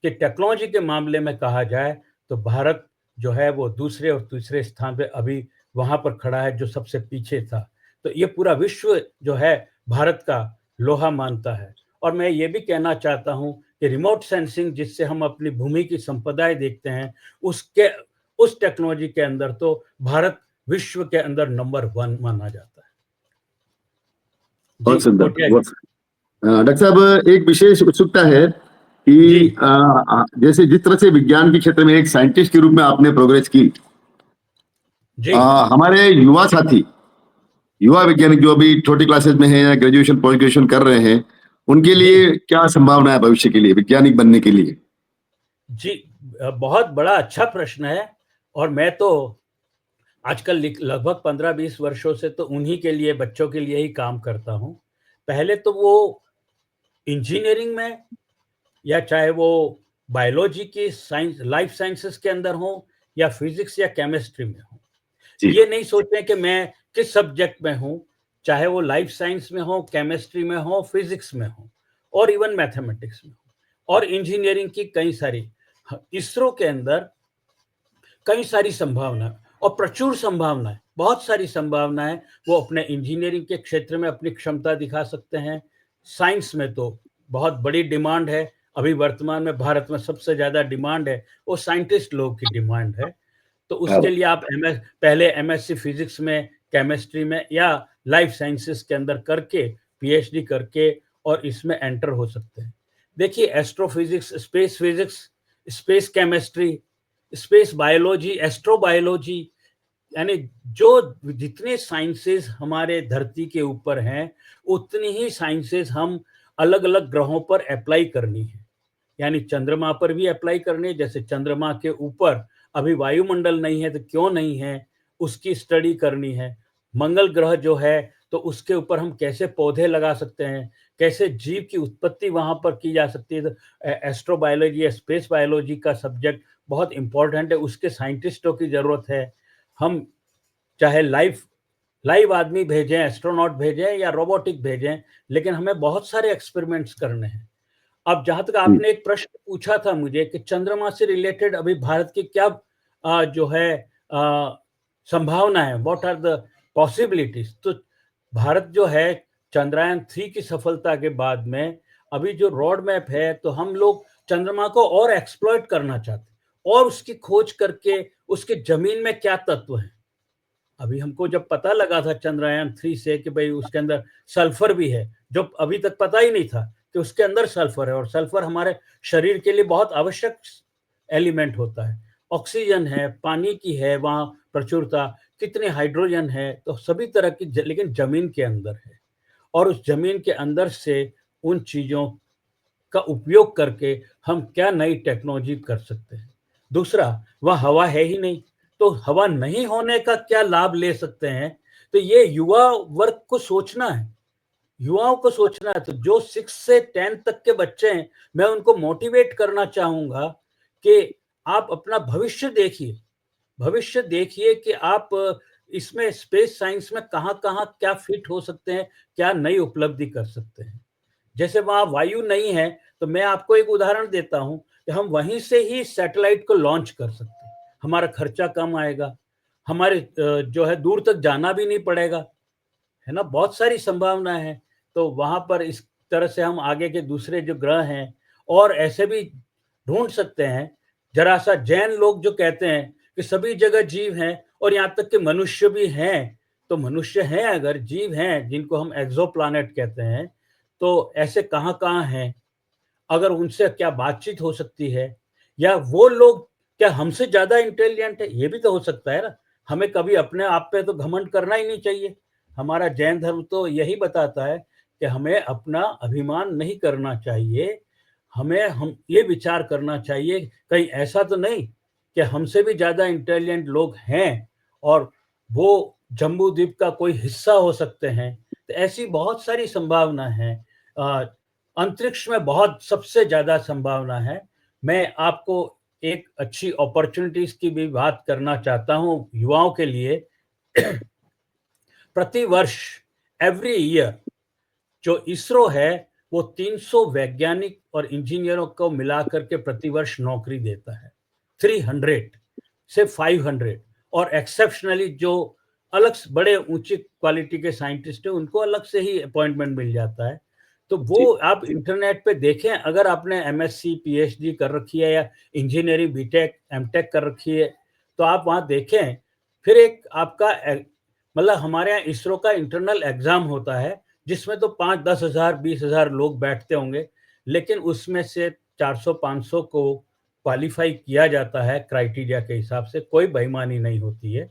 के टेक्नोलॉजी के मामले में कहा जाए तो भारत जो है वो दूसरे और तीसरे स्थान पे अभी वहां पर खड़ा है, जो सबसे पीछे था। तो ये पूरा विश्व जो है भारत का लोहा मानता है। और मैं ये भी कहना चाहता हूं कि रिमोट सेंसिंग, जिससे हम अपनी भूमि की संपदाएं देखते हैं, उस टेक्नोलॉजी के अंदर तो भारत विश्व के अंदर नंबर 1 माना जाता है। बहुत सुंदर। डॉक्टर साहब, एक विशेष उत्सुकता है कि जैसे जिस तरह से विज्ञान के क्षेत्र में एक साइंटिस्ट के रूप में आपने प्रोग्रेस की, हमारे युवा साथी, युवा वैज्ञानिक जो अभी छोटी क्लासेस में हैं या ग्रेजुएशन पोस्ट ग्रेजुएशन कर रहे हैं, उनके लिए क्या संभावना है भविष्य के लिए वैज्ञानिक बनने के लिए? जी, बहुत बड़ा अच्छा प्रश्न है। और मैं तो आजकल लगभग 15-20 वर्षों से तो उन्हीं के लिए, बच्चों के लिए ही काम करता हूं। पहले तो वो इंजीनियरिंग में या चाहे वो बायोलॉजी की साइंस लाइफ साइंसेस के अंदर हो या फिजिक्स या केमिस्ट्री में हो। ये नहीं सोचें कि मैं किस सब्जेक्ट में हूँ, चाहे वो लाइफ साइंस में हो, केमिस्ट्री में हो, फिजिक्स में हो और इवन मैथमेटिक्स में हो और इंजीनियरिंग की कई सारी। इसरो के अंदर कई सारी संभावना और प्रचुर संभावनाएं, बहुत सारी संभावनाएं। वो अपने इंजीनियरिंग के क्षेत्र में अपनी क्षमता दिखा सकते हैं। साइंस में तो बहुत बड़ी डिमांड है। अभी वर्तमान में भारत में सबसे ज्यादा डिमांड है वो साइंटिस्ट लोग की डिमांड है। तो उसके लिए आप पहले एमएससी फिजिक्स में, केमिस्ट्री में या लाइफ साइंसेस के अंदर करके पीएचडी करके और इसमें एंटर हो सकते हैं। देखिए astrophysics, space physics, space chemistry, space biology, astrobiology, यानी जो जितने साइंसेस हमारे धरती के ऊपर हैं उतनी ही साइंसेस हम अलग अलग ग्रहों पर अप्लाई करनी है। यानी चंद्रमा पर भी अप्लाई करनी है। जैसे चंद्रमा के ऊपर अभी वायुमंडल नहीं है तो क्यों नहीं है, उसकी स्टडी करनी है। मंगल ग्रह जो है तो उसके ऊपर हम कैसे पौधे लगा सकते हैं, कैसे जीव की उत्पत्ति वहां पर की जा सकती है। तो एस्ट्रोबायोलॉजी या स्पेस बायोलॉजी का सब्जेक्ट बहुत इंपॉर्टेंट है, उसके साइंटिस्टों की जरूरत है। हम चाहे लाइव आदमी भेजें, एस्ट्रोनॉट भेजें या रोबोटिक भेजें, लेकिन हमें बहुत सारे एक्सपेरिमेंट्स करने हैं। अब जहां तक आपने एक प्रश्न पूछा था मुझे कि चंद्रमा से रिलेटेड अभी भारत की क्या जो है संभावना है, व्हाट आर द पॉसिबिलिटीज। तो भारत जो है चंद्रयान 3 की सफलता के बाद में अभी जो रोड मैप है, तो हम लोग चंद्रमा को और एक्सप्लॉइट करना चाहते हैं और उसकी खोज करके उसके जमीन में क्या तत्व है। अभी हमको जब पता लगा था चंद्रयान 3 से कि भाई उसके अंदर सल्फर भी है, जो अभी तक पता ही नहीं था कि उसके अंदर सल्फर है, और सल्फर हमारे शरीर के लिए बहुत आवश्यक एलिमेंट होता है। ऑक्सीजन है, पानी की है वहाँ प्रचुरता, कितने हाइड्रोजन है, तो सभी तरह की लेकिन जमीन के अंदर है। और उस जमीन के अंदर से उन चीजों का उपयोग करके हम क्या नई टेक्नोलॉजी कर सकते हैं। दूसरा, वह हवा है ही नहीं, तो हवा नहीं होने का क्या लाभ ले सकते हैं। तो ये युवा वर्ग को सोचना है, युवाओं को सोचना है। तो जो 6 से 10 तक के बच्चे हैं, मैं उनको मोटिवेट करना चाहूंगा कि आप अपना भविष्य देखिए कि आप इसमें स्पेस साइंस में कहाँ कहाँ क्या फिट हो सकते हैं, क्या नई उपलब्धि कर सकते हैं। जैसे वहां वायु नहीं है, तो मैं आपको एक उदाहरण देता हूं कि हम वहीं से ही सैटेलाइट को लॉन्च कर सकते हैं। हमारा खर्चा कम आएगा, हमारे जो है दूर तक जाना भी नहीं पड़ेगा, है ना। बहुत सारी संभावना है। तो वहां पर इस तरह से हम आगे के दूसरे जो ग्रह हैं और ऐसे भी ढूंढ सकते हैं। जरा सा जैन लोग जो कहते हैं कि सभी जगह जीव हैं और यहाँ तक कि मनुष्य भी हैं, तो मनुष्य हैं, अगर जीव हैं जिनको हम एक्सोप्लैनेट कहते हैं, तो ऐसे कहाँ कहाँ हैं, अगर उनसे क्या बातचीत हो सकती है, या वो लोग क्या हमसे ज्यादा इंटेलिजेंट है, ये भी तो हो सकता है ना। हमें कभी अपने आप पे तो घमंड करना ही नहीं चाहिए। हमारा जैन धर्म तो यही बताता है कि हमें अपना अभिमान नहीं करना चाहिए। हम ये विचार करना चाहिए कहीं ऐसा तो नहीं कि हमसे भी ज्यादा इंटेलिजेंट लोग हैं और वो जम्बू द्वीप का कोई हिस्सा हो सकते हैं। तो ऐसी बहुत सारी संभावना है। अंतरिक्ष में बहुत सबसे ज्यादा संभावना है। मैं आपको एक अच्छी अपॉर्चुनिटीज की भी बात करना चाहता हूं युवाओं के लिए। प्रति वर्ष, एवरी ईयर, जो इसरो है वो 300 वैज्ञानिक और इंजीनियरों को मिलाकर के प्रतिवर्ष नौकरी देता है। 300 से 500, और एक्सेप्शनली जो अलग बड़े ऊंची क्वालिटी के साइंटिस्ट हैं उनको अलग से ही अपॉइंटमेंट मिल जाता है। तो वो आप इंटरनेट पे देखें, अगर आपने एमएससी पीएचडी कर रखी है या इंजीनियरिंग बीटेक एमटेक कर रखी है, तो आप वहाँ देखें। फिर एक आपका मतलब हमारे यहाँ इसरो का इंटरनल एग्जाम होता है, जिसमें तो 5-10 हजार 20 हजार लोग बैठते होंगे, लेकिन उसमें से 400-500 को क्वालिफाई किया जाता है क्राइटेरिया के हिसाब से, कोई बेईमानी नहीं होती है।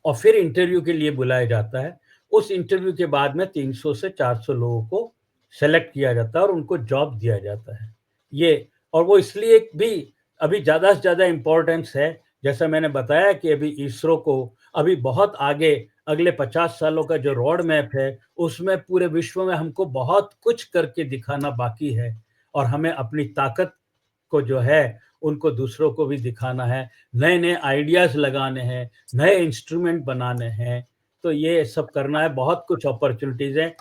और फिर इंटरव्यू के लिए बुलाया जाता है। उस इंटरव्यू के बाद में 300 से 400 लोगों को सेलेक्ट किया जाता है और उनको जॉब दिया जाता है। ये, और वो इसलिए भी अभी ज़्यादा से ज़्यादा इम्पोर्टेंस है, जैसा मैंने बताया कि अभी इसरो को अभी बहुत आगे अगले 50 सालों का जो रोड मैप है, उसमें पूरे विश्व में हमको बहुत कुछ करके दिखाना बाकी है और हमें अपनी ताकत को जो है, उनको दूसरों को भी दिखाना है, नए-नए आइडियाज़ लगाने हैं, नए इंस्ट्रूमेंट बनाने हैं, तो ये सब करना है, बहुत कुछ अपॉर्च्युनिटीज़ हैं।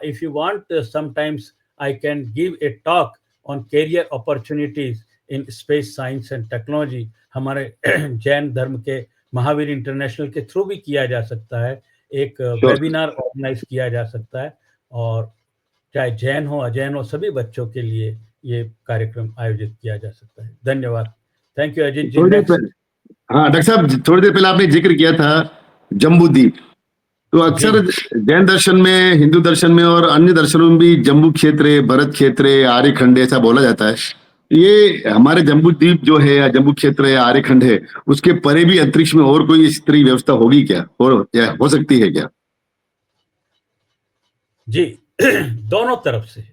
If you want sometimes I can give a talk on career opportunities in space science and technology. हमारे जैन धर्म के महावीर इंटरनेशनल के थ्रू भी किया जा सकता है, एक वेबिनार ऑर्गेनाइज किया जा सकता है और चाहे जैन हो अजैन हो सभी बच्चों के लिए ये कार्यक्रम आयोजित किया जा सकता है। धन्यवाद। थैंक यू अजीत जी। हाँ डॉक्टर साहब, थोड़ी देर पहले आपने जिक्र किया था जम्बूद्वीप, तो अक्सर जैन दर्शन में, हिंदू दर्शन में और अन्य दर्शनों में भी जम्बू क्षेत्र, भरत क्षेत्र, आर्यखंड ऐसा बोला जाता है। ये हमारे जम्बूद्वीप जो है या जम्बू क्षेत्र या आर्यखंड है, उसके परे भी अंतरिक्ष में और कोई इस तरह की व्यवस्था होगी क्या, हो सकती है क्या? जी दोनों तरफ से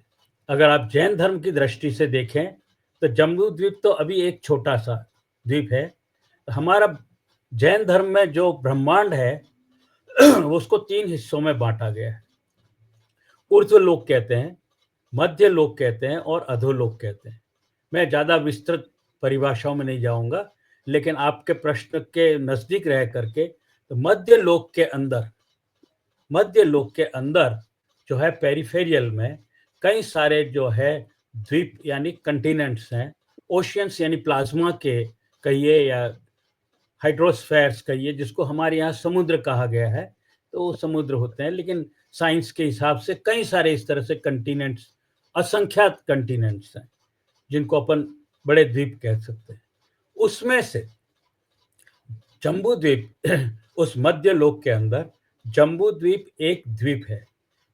अगर आप जैन धर्म की दृष्टि से देखें तो जम्बू द्वीप तो अभी एक छोटा सा द्वीप है। हमारा जैन धर्म में जो ब्रह्मांड है उसको 3 हिस्सों में बांटा गया है। ऊर्ध्व लोक कहते हैं, मध्य लोक कहते हैं और अधोलोक कहते हैं। मैं ज़्यादा विस्तृत परिभाषाओं में नहीं जाऊंगा, लेकिन आपके प्रश्न के नज़दीक रह करके तो मध्य लोक के अंदर जो है पेरिफेरियल में कई सारे जो है द्वीप यानी कंटिनेंट्स हैं, ओशियंस यानी प्लाज्मा के कहिए या हाइड्रोस्फेयर्स कहिए, जिसको हमारे यहाँ समुद्र कहा गया है, तो वो समुद्र होते हैं, लेकिन साइंस के हिसाब से कई सारे इस तरह से कंटिनेंट्स, असंख्यात कंटिनेंट्स हैं जिनको अपन बड़े द्वीप कह सकते हैं। उसमें से जम्बू द्वीप उस मध्य लोक के अंदर जम्बू द्वीप एक द्वीप है।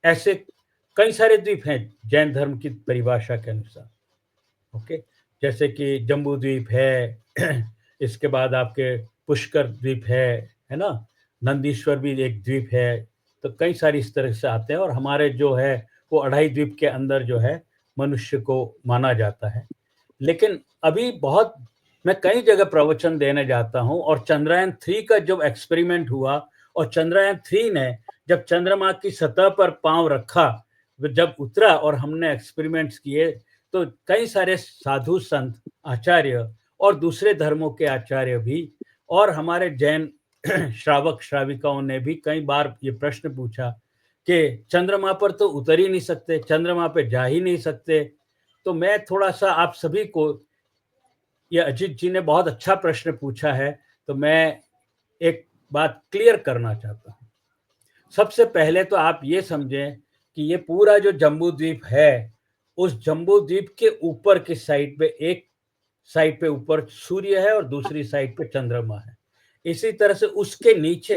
ऐसे कई सारे द्वीप हैं जैन धर्म की परिभाषा के अनुसार। ओके, जैसे कि जम्बू द्वीप है, इसके बाद आपके पुष्कर द्वीप है ना, नंदीश्वर भी एक द्वीप है, तो कई सारी इस तरह से आते हैं और हमारे जो है वो 2.5 द्वीप के अंदर जो है मनुष्य को माना जाता है। लेकिन अभी बहुत मैं कई जगह प्रवचन देने जाता हूं और चंद्रयान 3 का जब एक्सपेरिमेंट हुआ और चंद्रयान 3 ने जब चंद्रमा की सतह पर पांव रखा, जब उतरा और हमने एक्सपेरिमेंट्स किए, तो कई सारे साधु संत, आचार्य और दूसरे धर्मों के आचार्य भी और हमारे जैन श्रावक श्राविकाओं ने भी कई बार ये प्रश्न पूछा कि चंद्रमा पर तो उतर ही नहीं सकते, चंद्रमा पे जा ही नहीं सकते। तो मैं थोड़ा सा आप सभी को, ये अजीत जी ने बहुत अच्छा प्रश्न पूछा है, तो मैं एक बात क्लियर करना चाहता हूँ। सबसे पहले तो आप ये समझें कि ये पूरा जो जम्बू द्वीप है, उस जम्बू द्वीप के ऊपर की साइड पे, एक साइड पे ऊपर सूर्य है और दूसरी साइड पे चंद्रमा है। इसी तरह से उसके नीचे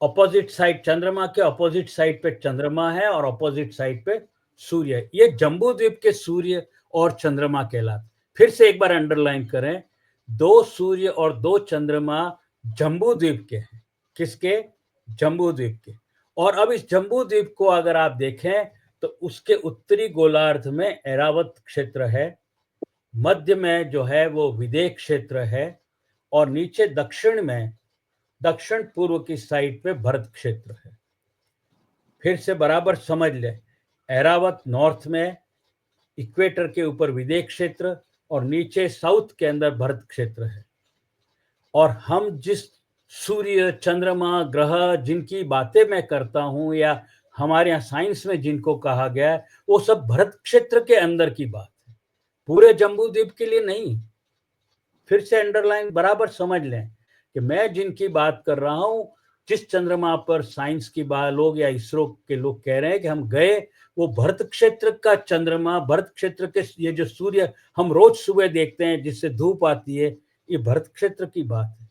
अपोजिट साइड, चंद्रमा के अपोजिट साइड पे चंद्रमा है और अपोजिट साइड पे सूर्य है। ये जम्बू द्वीप के सूर्य और चंद्रमा कहलाते। फिर से एक बार अंडरलाइन करें, 2 सूर्य और 2 चंद्रमा जम्बू द्वीप के हैं। किसके? जम्बू द्वीप के। और अब इस जम्बू द्वीप को अगर आप देखें तो उसके उत्तरी गोलार्ध में ऐरावत क्षेत्र है, मध्य में जो है वो विदेह क्षेत्र है और नीचे दक्षिण में, दक्षिण पूर्व की साइड पे भरत क्षेत्र है। फिर से बराबर समझ ले, ऐरावत नॉर्थ में, इक्वेटर के ऊपर विदेह क्षेत्र और नीचे साउथ के अंदर भरत क्षेत्र है। और हम जिस सूर्य, चंद्रमा, ग्रह जिनकी बातें मैं करता हूं या हमारे यहाँ साइंस में जिनको कहा गया है, वो सब भरत क्षेत्र के अंदर की बात है, पूरे जम्बू द्वीप के लिए नहीं। फिर से अंडरलाइन बराबर समझ लें कि मैं जिनकी बात कर रहा हूं, जिस चंद्रमा पर साइंस की बात लोग या इसरो के लोग कह रहे हैं कि हम गए, वो भरत क्षेत्र का चंद्रमा, भरत क्षेत्र के ये जो सूर्य हम रोज सुबह देखते हैं जिससे धूप आती है, ये भरत क्षेत्र की बात है।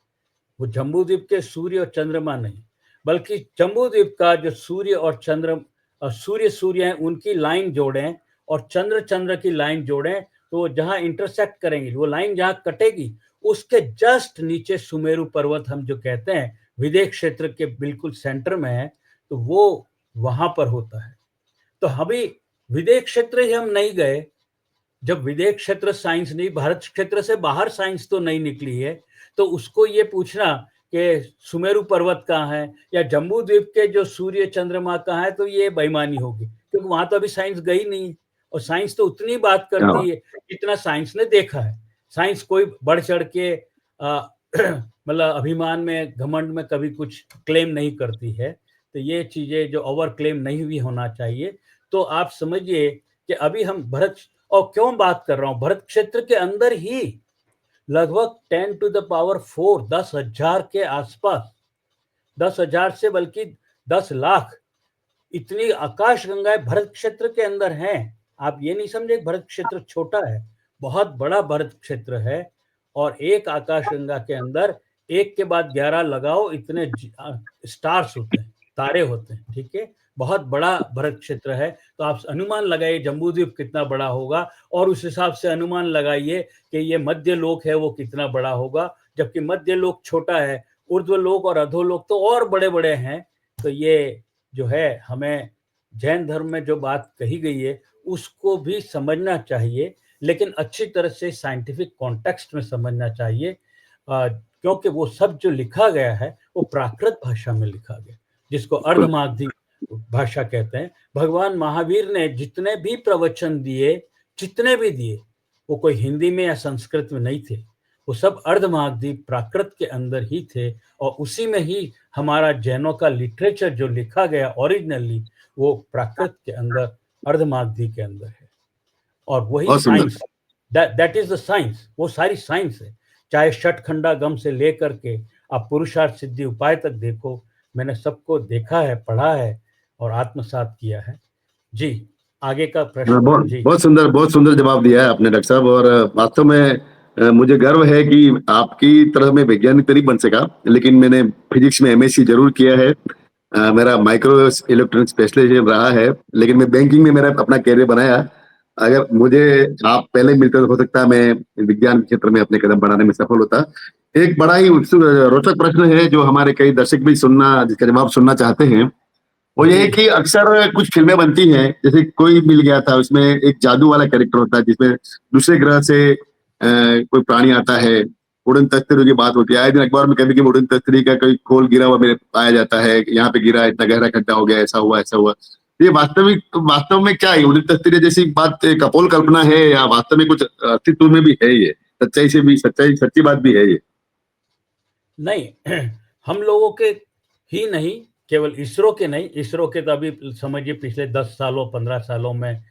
वो जम्बू द्वीप के सूर्य और चंद्रमा नहीं, बल्कि जम्बू द्वीप का जो सूर्य और चंद्र, सूर्य हैं उनकी लाइन जोड़ें और चंद्र की लाइन जोड़ें, तो वो जहां इंटरसेक्ट करेंगी, वो लाइन जहां कटेगी, उसके जस्ट नीचे सुमेरु पर्वत हम जो कहते हैं विदेह क्षेत्र के बिल्कुल सेंटर में है, तो वो वहां पर होता है। तो अभी विदेह क्षेत्र ही हम नहीं गए, जब विदेह क्षेत्र साइंस नहीं, भारत क्षेत्र से बाहर साइंस तो नहीं निकली है, तो उसको ये पूछना कि सुमेरु पर्वत कहाँ है या जम्बू द्वीप के जो सूर्य चंद्रमा कहाँ है, तो ये बेईमानी होगी, क्योंकि वहां तो अभी साइंस गई नहीं। और साइंस तो उतनी बात करती है जितना साइंस ने देखा है। साइंस कोई बढ़ चढ़ के मतलब अभिमान में, घमंड में कभी कुछ क्लेम नहीं करती है। तो ये चीजें जो ओवर क्लेम नहीं भी होना चाहिए। तो आप समझिए कि अभी हम भरत, और क्यों बात कर रहा हूं, भरत क्षेत्र के अंदर ही लगभग 10 टू द पावर 4, 10,000 के आसपास, 10,000 से बल्कि 10 लाख इतनी आकाश गंगाएं भरत क्षेत्र के अंदर हैं। आप ये नहीं समझे भरत क्षेत्र छोटा है, बहुत बड़ा भरत क्षेत्र है। और एक आकाश गंगा के अंदर एक के बाद 11 लगाओ, इतने स्टार्स होते हैं, तारे होते हैं, ठीक है। बहुत बड़ा भरत क्षेत्र है। तो आप अनुमान लगाइए जम्बूद्वीप कितना बड़ा होगा, और उस हिसाब से अनुमान लगाइए कि ये मध्य लोक है वो कितना बड़ा होगा। जबकि मध्य लोक छोटा है, ऊर्ध्वलोक और अधोलोक तो और बड़े बड़े हैं। तो ये जो है, हमें जैन धर्म में जो बात कही गई है उसको भी समझना चाहिए, लेकिन अच्छी तरह से साइंटिफिक कॉन्टेक्स्ट में समझना चाहिए, क्योंकि वो सब जो लिखा गया है वो प्राकृत भाषा में लिखा गया, जिसको अर्धमागधी भाषा कहते हैं। भगवान महावीर ने जितने भी प्रवचन दिए, जितने भी दिए, वो कोई हिंदी में या संस्कृत में नहीं थे, वो सब अर्धमागधी प्राकृत के अंदर ही थे। और उसी में ही हमारा जैनों का लिटरेचर जो लिखा गया ओरिजिनली, वो प्राकृत के अंदर, अर्धमागधी के अंदर है। और वही science, that is the science, वो सारी साइंस है। चाहे षटखंडागम से लेकर के आप पुरुषार्थ सिद्धि उपाय तक देखो, मैंने सबको देखा है, पढ़ा है और आत्मसात किया है। जी, आगे का प्रश्न। बहुत सुंदर जवाब दिया है आपने डॉक्टर साहब। और वास्तव में मुझे गर्व है कि आपकी तरह में वैज्ञानिक तो नहीं बन सका, लेकिन मैंने फिजिक्स में एमएससी जरूर किया है। मेरा माइक्रो इलेक्ट्रॉनिक स्पेशलाइजेशन रहा है, लेकिन मैं बैंकिंग में मेरा अपना कैरियर बनाया। अगर मुझे आप पहले मिलते तो हो सकता है मैं विज्ञान क्षेत्र में अपने कदम बढ़ाने में सफल होता। एक बड़ा ही रोचक प्रश्न है जो हमारे कई दर्शक भी जिसका जवाब सुनना चाहते हैं, वो ये है कि अक्सर कुछ फिल्में बनती हैं, जैसे कोई मिल गया था, उसमें एक जादू वाला कैरेक्टर होता है जिसमें दूसरे ग्रह से कोई प्राणी आता है, उड़न तस्तरी की बात होती है। आए दिन अखबार में कभी उड़न तस्तरी का कोई खोल गिरा हुआ पाया जाता है, यहाँ पे गिरा, इतना गहरा खड्डा हो गया, ऐसा हुआ ऐसा हुआ। ये वास्तव में क्या है? उड़न तस्तरी जैसी बात कपोल कल्पना है या वास्तव में कुछ अस्तित्व में भी है? ये सच्ची बात भी है ये? नहीं, हम लोगों के ही नहीं, केवल इसरो के नहीं, इसरो के तो अभी समझिए पिछले 10 सालों 15 सालों में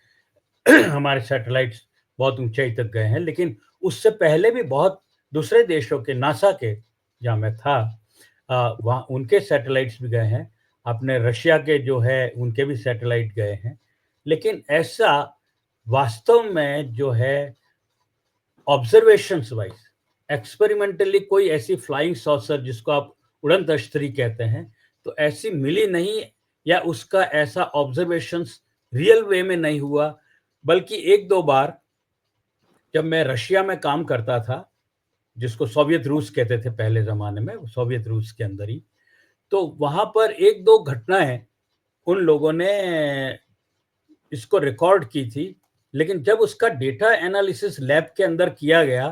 हमारे सैटेलाइट्स बहुत ऊंचाई तक गए हैं, लेकिन उससे पहले भी बहुत दूसरे देशों के, नासा के जहाँ मैं था, वहाँ उनके सैटेलाइट्स भी गए हैं। अपने रशिया के जो है उनके भी सैटेलाइट गए हैं। लेकिन ऐसा वास्तव में जो है ऑब्जर्वेशंस वाइज, एक्सपेरिमेंटली कोई ऐसी फ्लाइंग सॉसर जिसको आप उड़न तस्तरी कहते हैं, तो ऐसी मिली नहीं, या उसका ऐसा ऑब्जर्वेशंस रियल वे में नहीं हुआ। बल्कि एक दो बार जब मैं रशिया में काम करता था, जिसको सोवियत रूस कहते थे पहले जमाने में, सोवियत रूस के अंदर ही, तो वहां पर एक दो घटनाएं उन लोगों ने इसको रिकॉर्ड की थी। लेकिन जब उसका डेटा एनालिसिस लैब के अंदर किया गया,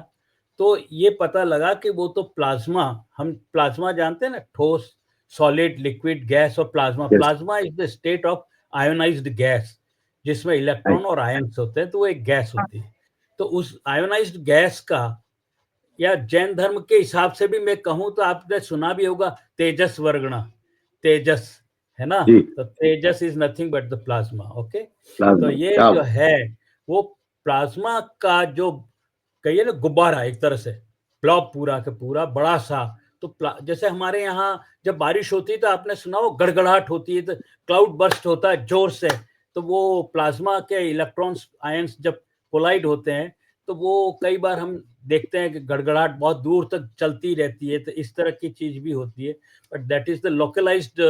तो ये पता लगा कि वो तो प्लाज्मा, हम प्लाज्मा जानते हैं ना, ठोस, सॉलिड, लिक्विड, गैस और plasma. Plasma is the state of ionised gas, जिसमें इलेक्ट्रॉन और आयन्स होते हैं, तो वो एक गैस होती है। तो उस आयोनाइज्ड गैस का, या जैन धर्म के हिसाब से भी मैं कहूं तो आपने सुना भी होगा तेजस वर्गणा, तेजस है ना, तो तेजस is nothing but the plasma. Okay, तो ये जो है वो प्लाज्मा का जो कहिए ना गुब्बारा, एक तरह से ब्लॉब पूरा का पूरा बड़ा सा। तो जैसे हमारे यहाँ जब बारिश होती है तो आपने सुना वो गड़गड़ाहट होती है, तो क्लाउड बर्स्ट होता है जोर से, तो वो प्लाज्मा के इलेक्ट्रॉन्स आयंस जब कोलाइड होते हैं तो वो कई बार हम देखते हैं कि गड़गड़ाहट बहुत दूर तक चलती रहती है। तो इस तरह की चीज भी होती है, but that is the localised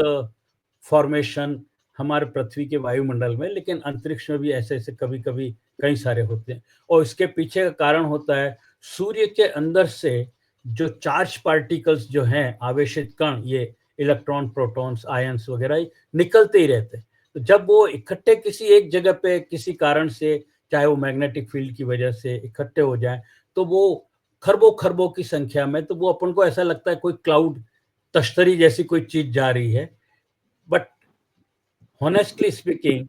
formation हमारे पृथ्वी के वायुमंडल में। लेकिन अंतरिक्ष में भी ऐसे ऐसे कभी कभी कई सारे होते हैं, और इसके पीछे का कारण होता है सूर्य के अंदर से जो चार्ज पार्टिकल्स जो हैं, आवेशित कण, ये इलेक्ट्रॉन, प्रोटॉन्स, आयंस वगैरह निकलते ही रहते हैं। तो जब वो इकट्ठे किसी एक जगह पे किसी कारण से, चाहे वो मैग्नेटिक फील्ड की वजह से इकट्ठे हो जाएं, तो वो खरबों खरबों की संख्या में, तो वो अपन को ऐसा लगता है कोई क्लाउड तश्तरी जैसी कोई चीज जा रही है, बट honestly स्पीकिंग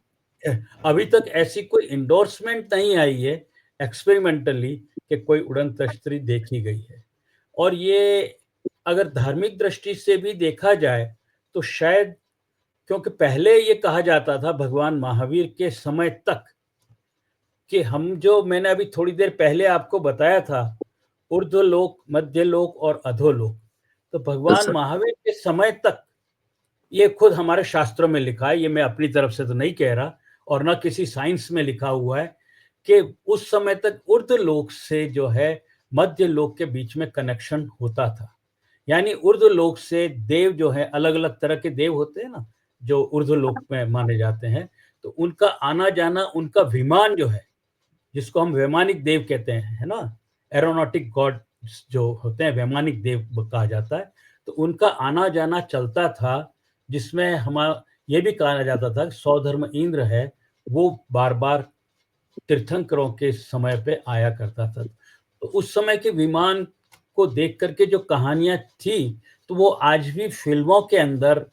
अभी तक ऐसी कोई इंडोर्समेंट नहीं आई है एक्सपेरिमेंटली कि कोई उड़न तश्तरी देखी गई है। और ये अगर धार्मिक दृष्टि से भी देखा जाए तो शायद, क्योंकि पहले ये कहा जाता था भगवान महावीर के समय तक कि हम, जो मैंने अभी थोड़ी देर पहले आपको बताया था, ऊर्ध्वलोक, मध्यलोक और अधोलोक, तो भगवान महावीर के समय तक, ये खुद हमारे शास्त्रों में लिखा है, ये मैं अपनी तरफ से तो नहीं कह रहा और ना किसी साइंस में लिखा हुआ है, कि उस समय तक ऊर्ध्वलोक से जो है मध्य लोक के बीच में कनेक्शन होता था। यानी ऊर्ध्वलोक से देव जो है, अलग अलग तरह के देव होते हैं ना जो ऊर्ध्वलोक में माने जाते हैं, तो उनका आना जाना, उनका विमान जो है, जिसको हम वैमानिक देव कहते हैं, है ना, एरोनॉटिक गॉड जो होते हैं, वैमानिक देव कहा जाता है, तो उनका आना जाना चलता था, जिसमें हमारा ये भी कहा जाता था कि सौधर्म इंद्र है, वो बार बार तीर्थंकरों के समय पे आया करता था। तो उस समय के विमान को देख करके जो कहानियां थी, तो वो आज भी फिल्मों के अंदर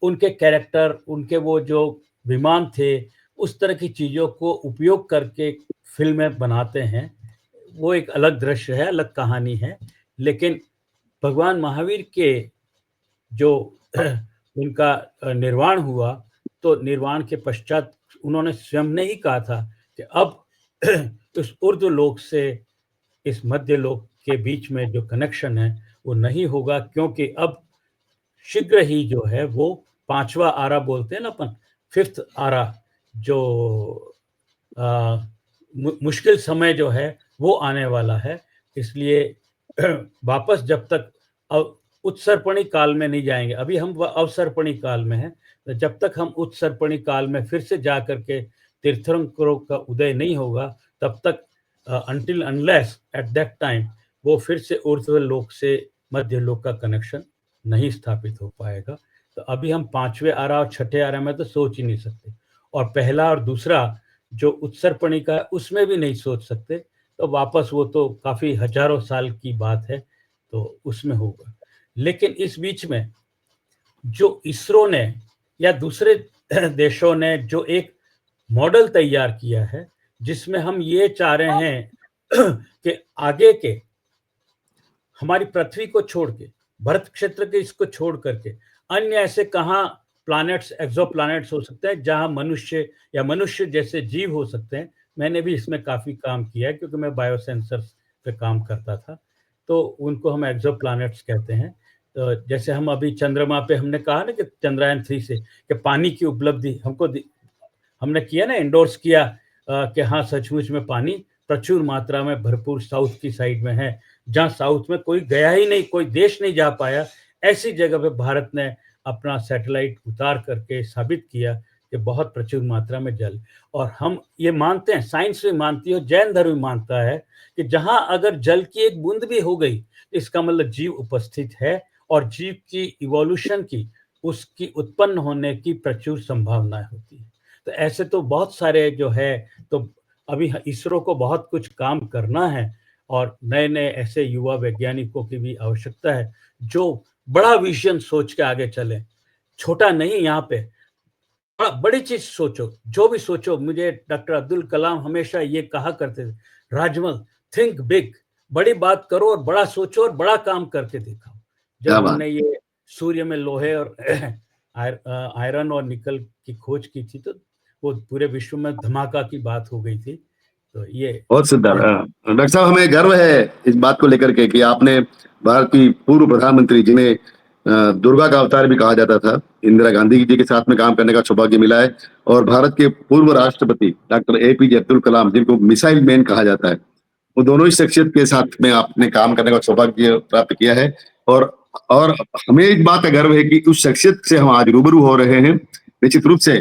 उनके कैरेक्टर, उनके वो जो विमान थे, उस तरह की चीज़ों को उपयोग करके फिल्में बनाते हैं। वो एक अलग दृश्य है, अलग कहानी है। लेकिन भगवान महावीर के जो उनका निर्वाण हुआ, तो निर्वाण के पश्चात उन्होंने स्वयं ने ही कहा था कि अब इस ऊर्ध्वलोक से इस मध्य लोक के बीच में जो कनेक्शन है वो नहीं होगा, क्योंकि अब शीघ्र ही जो है वो 5वां आरा बोलते हैं ना अपन, 5th आरा, जो मुश्किल समय जो है वो आने वाला है। इसलिए वापस जब तक उत्सर्पणी काल में नहीं जाएंगे, अभी हम अवसर्पणी काल में हैं, तो जब तक हम उत्सर्पणी काल में फिर से जा करके तीर्थंकरों का उदय नहीं होगा, तब तक until unless at that time वो फिर से ऊर्ध्व लोक से मध्य लोक का कनेक्शन नहीं स्थापित हो पाएगा। तो अभी हम 5वें आरा और 6ठे आरा में तो सोच ही नहीं सकते, और पहला और दूसरा जो उत्सर्पणी का, उसमें भी नहीं सोच सकते। तो वापस वो तो काफ़ी हजारों साल की बात है, तो उसमें होगा। लेकिन इस बीच में जो इसरो ने या दूसरे देशों ने जो एक मॉडल तैयार किया है, जिसमें हम ये चाह रहे हैं कि आगे के हमारी पृथ्वी को छोड़ के, भरत क्षेत्र के इसको छोड़ करके अन्य ऐसे कहाँ प्लैनेट्स, एक्सो प्लैनेट्स हो सकते हैं जहाँ मनुष्य या मनुष्य जैसे जीव हो सकते हैं। मैंने भी इसमें काफ़ी काम किया है, क्योंकि मैं बायोसेंसर्स पे काम करता था, तो उनको हम एक्सो प्लैनेट्स कहते हैं। तो जैसे हम अभी चंद्रमा पे हमने कहा ना कि चंद्रयान 3 से कि पानी की उपलब्धि हमने किया ना, इंडोर्स किया कि हाँ सचमुच में पानी प्रचुर मात्रा में भरपूर साउथ की साइड में है, जहाँ साउथ में कोई गया ही नहीं, कोई देश नहीं जा पाया, ऐसी जगह पे भारत ने अपना सैटेलाइट उतार करके साबित किया कि बहुत प्रचुर मात्रा में जल। और हम ये मानते हैं, साइंस भी मानती है, जैन धर्म भी मानता है कि जहाँ अगर जल की एक बूंद भी हो गई, इसका मतलब जीव उपस्थित है, और जीव की इवोल्यूशन की, उसकी उत्पन्न होने की प्रचुर संभावनाएं होती है। तो ऐसे तो बहुत सारे जो है, तो अभी इसरो को बहुत कुछ काम करना है, और नए नए ऐसे युवा वैज्ञानिकों की भी आवश्यकता है जो बड़ा विजन सोच के आगे चले, छोटा नहीं, यहाँ पे बड़ी चीज सोचो, जो भी सोचो। मुझे डॉक्टर अब्दुल कलाम हमेशा ये कहा करते थे, राजमल थिंक बिग, बड़ी बात करो और बड़ा सोचो और बड़ा काम करके दिखाओ। जब हमने ये सूर्य में लोहे और आयरन और निकल की खोज की थी, तो वो पूरे विश्व में धमाका की बात हो गई थी। तो ये बहुत सुंदर। डॉक्टर साहब, हमें गर्व है इस बात को लेकर के कि आपने भारत की पूर्व प्रधानमंत्री, जिन्हें दुर्गा का अवतार भी कहा जाता था, इंदिरा गांधी जी के साथ में काम करने का सौभाग्य मिला है, और भारत के पूर्व राष्ट्रपति डॉक्टर APJ अब्दुल कलाम, जिनको मिसाइल मैन कहा जाता है, वो दोनों ही शख्सियत के साथ में आपने काम करने का सौभाग्य प्राप्त किया है। और हमें एक बात का गर्व है कि उस शख्सियत से हम आज रूबरू हो रहे हैं। निश्चित रूप से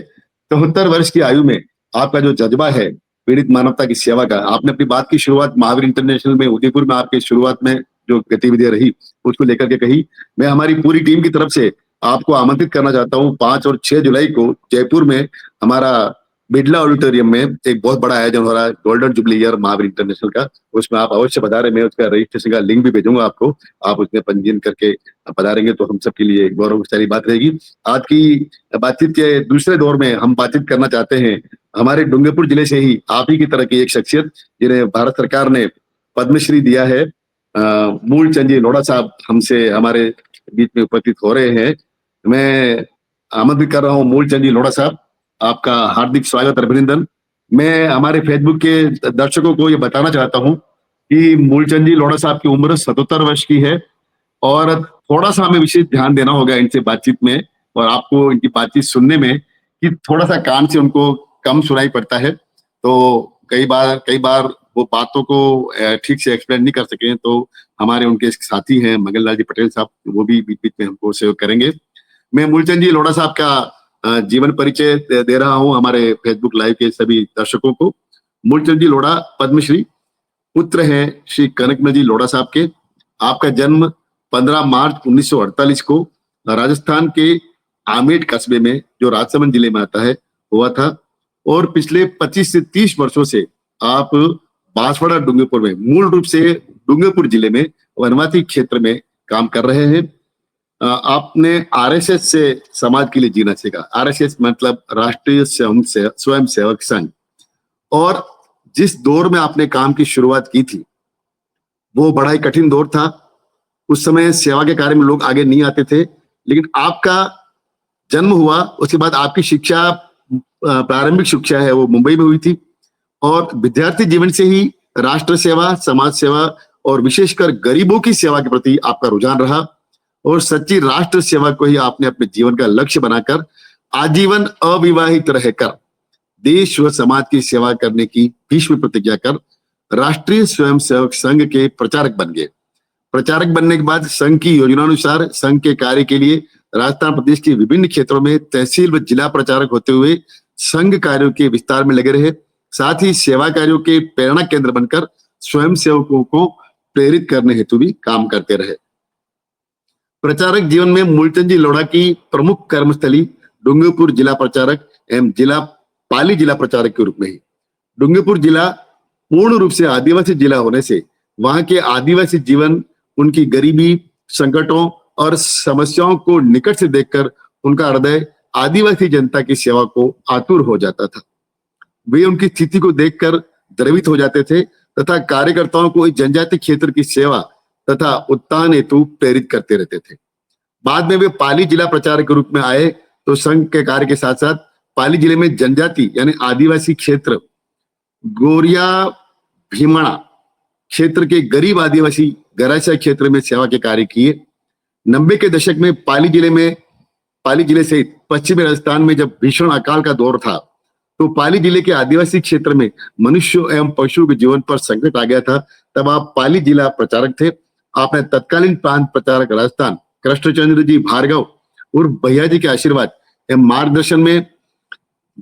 74 वर्ष की आयु में आपका जो जज्बा है पीड़ित मानवता की सेवा का, आपने अपनी बात की शुरुआत महावीर इंटरनेशनल में उदयपुर में आपके शुरुआत में जो गतिविधियां रही उसको लेकर के कही। मैं हमारी पूरी टीम की तरफ से आपको आमंत्रित करना चाहता हूँ, 5 और 6 जुलाई को जयपुर में हमारा बिरला ऑडिटोरियम में एक बहुत बड़ा आयोजन हो रहा है golden jubilee year Mahavir international का। उसमें आप अवश्य पधारें। मैं उसका रजिस्ट्रेशन का लिंक भी भेजूंगा आपको, आप उसमें पंजीयन करके पधारेंगे तो हम सबके लिए गौरवशाली बात रहेगी। आज की बातचीत के दूसरे दौर में हम बातचीत करना चाहते हैं हमारे डूंगरपुर जिले से ही आप ही की तरह की एक शख्सियत जिन्हें भारत सरकार ने पद्मश्री दिया है। मूलचंद जी लोढ़ा साहब हमसे हमारे बीच में उपस्थित हो रहे हैं। मैं आमंत्रित कर रहा हूँ मूलचंद जी लोढ़ा साहब, आपका हार्दिक स्वागत और अभिनंदन। मैं हमारे फेसबुक के दर्शकों को ये बताना चाहता हूँ कि मूलचंद जी लोढ़ा साहब की उम्र 77 वर्ष की है और थोड़ा सा हमें विशेष ध्यान देना होगा इनसे बातचीत में और आपको इनकी बातचीत सुनने में कि थोड़ा सा कान से उनको कम सुनाई पड़ता है, तो कई बार वो बातों को ठीक से एक्सप्लेन नहीं कर सके। तो हमारे उनके साथी हैं मंगल लाल जी पटेल साहब, वो भी बीच बीच में हमको सहयोग करेंगे। मैं मूलचंद जी लोढ़ा साहब का जीवन परिचय दे रहा हूं हमारे फेसबुक लाइव के सभी दर्शकों को। मूलचंद जी लोढ़ा पद्मश्री पुत्र हैं श्री कनकमल जी लोढ़ा साहब के। आपका जन्म 15 मार्च 1948 को राजस्थान के आमेर कस्बे में जो राजसमंद जिले में आता है हुआ था और पिछले 25 से 30 वर्षों से आप बांसवाड़ा डूंगरपुर में, मूल रूप से डूंगरपुर जिले में वनवासी क्षेत्र में काम कर रहे हैं। आपने आरएसएस से समाज के लिए जीना सीखा। आरएसएस मतलब राष्ट्रीय स्वयं सेवक संघ, और जिस दौर में आपने काम की शुरुआत की थी वो बड़ा ही कठिन दौर था। उस समय सेवा के कार्य में लोग आगे नहीं आते थे, लेकिन आपका जन्म हुआ उसके बाद आपकी शिक्षा, प्रारंभिक शिक्षा है वो मुंबई में हुई थी और विद्यार्थी जीवन से ही राष्ट्र सेवा, समाज सेवा और विशेषकर गरीबों की सेवा के प्रति आपका रुझान रहा और सच्ची राष्ट्र सेवा को ही आपने अपने जीवन का लक्ष्य बनाकर आजीवन अविवाहित रहकर देश व समाज की सेवा करने की भीष्म प्रतिज्ञा कर राष्ट्रीय स्वयंसेवक संघ के प्रचारक बन गए। प्रचारक बनने के बाद संघ की योजनानुसार संघ के कार्य के लिए राजस्थान प्रदेश के विभिन्न क्षेत्रों में तहसील व जिला प्रचारक होते हुए संघ कार्यों के विस्तार में लगे रहे। साथ ही सेवा कार्यों के प्रेरणा केंद्र बनकर स्वयंसेवकों को प्रेरित करने हेतु भी काम करते रहे। प्रचारक जीवन में मूलचंद जी लोढ़ा की प्रमुख कर्मस्थली डूंगरपुर जिला प्रचारक एवं पाली जिला प्रचारक के रूप में ही। डूंगरपुर जिला पूर्ण रूप से आदिवासी जिला होने से वहां के आदिवासी जीवन, उनकी गरीबी, संकटों और समस्याओं को निकट से देखकर उनका हृदय आदिवासी जनता की सेवा को आतुर हो जाता था। वे उनकी स्थिति को देखकर द्रवित हो जाते थे तथा कार्यकर्ताओं को इस जनजाति क्षेत्र की सेवा तथा उत्थान हेतु प्रेरित करते रहते थे। बाद में वे पाली जिला प्रचारक के रूप में आए तो संघ के कार्य के साथ साथ पाली जिले में जनजाति यानी आदिवासी क्षेत्र, गोरिया भीमणा क्षेत्र के गरीब आदिवासी गरासिया क्षेत्र में सेवा के कार्य किए। 90 के दशक में पाली जिले सहित पश्चिमी राजस्थान में जब भीषण अकाल का दौर था तो पाली जिले के आदिवासी क्षेत्र में मनुष्य एवं पशु के जीवन पर संकट आ गया था। तब आप पाली जिला प्रचारक थे। आपने तत्कालीन प्रांत प्रचारक राजस्थान कृष्णचंद्र जी भार्गव और भैया जी के आशीर्वाद एवं मार्गदर्शन में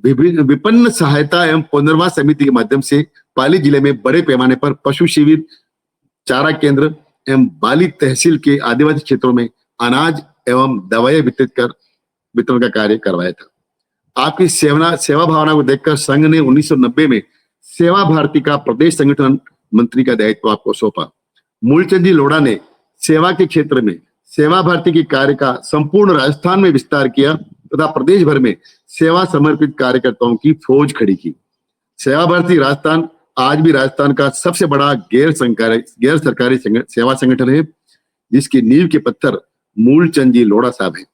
विपन्न सहायता एवं पुनर्वास समिति के माध्यम से पाली जिले में बड़े पैमाने पर पशु शिविर, चारा केंद्र एवं बाली तहसील के आदिवासी क्षेत्रों में अनाज एवं दवाएं वितरण का कार्य करवाया था। आपकी सेवा भावना को देखकर संघ ने 1990 में सेवा भारती का प्रदेश संगठन मंत्री का दायित्व आपको सौंपा। मूलचंद जी लोढ़ा ने सेवा के क्षेत्र में सेवा भारती के कार्य का संपूर्ण राजस्थान में विस्तार किया तथा प्रदेश भर में सेवा समर्पित कार्यकर्ताओं की फौज खड़ी की। सेवा भारती राजस्थान आज भी राजस्थान का सबसे बड़ा गैर सरकारी सेवा संगठन है, जिसकी नींव के पत्थर मूलचंद जी लोढ़ा साहब हैं।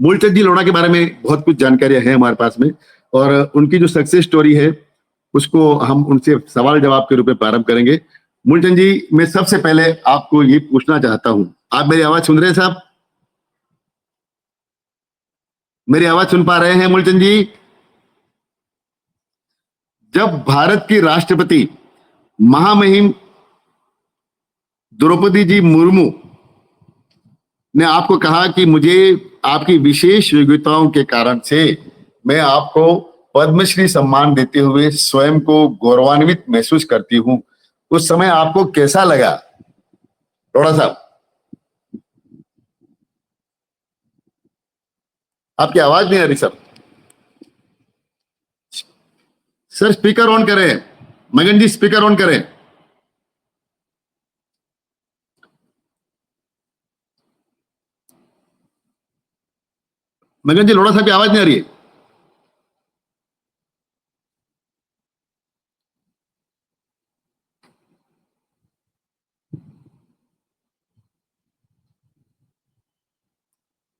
मूलचंद जी लोढ़ा के बारे में बहुत कुछ जानकारियां हैं हमारे पास में और उनकी जो सक्सेस स्टोरी है उसको हम उनसे सवाल जवाब के रूप में प्रारंभ करेंगे। मूलचंद जी, मैं सबसे पहले आपको ये पूछना चाहता हूं, आप मेरी आवाज सुन रहे हैं साहब? मेरी आवाज सुन पा रहे हैं मूलचंद जी? जब भारत की राष्ट्रपति महामहिम द्रौपदी जी मुर्मू ने आपको कहा कि मुझे आपकी विशेष योग्यताओं के कारण से मैं आपको पद्मश्री सम्मान देते हुए स्वयं को गौरवान्वित महसूस करती हूं, उस समय आपको कैसा लगा? लोढ़ा साहब, आपकी आवाज नहीं आ रही सर। सर स्पीकर ऑन करें, मगन जी स्पीकर ऑन करें। मगन जी लोढ़ा साहब की आवाज नहीं आ रही है।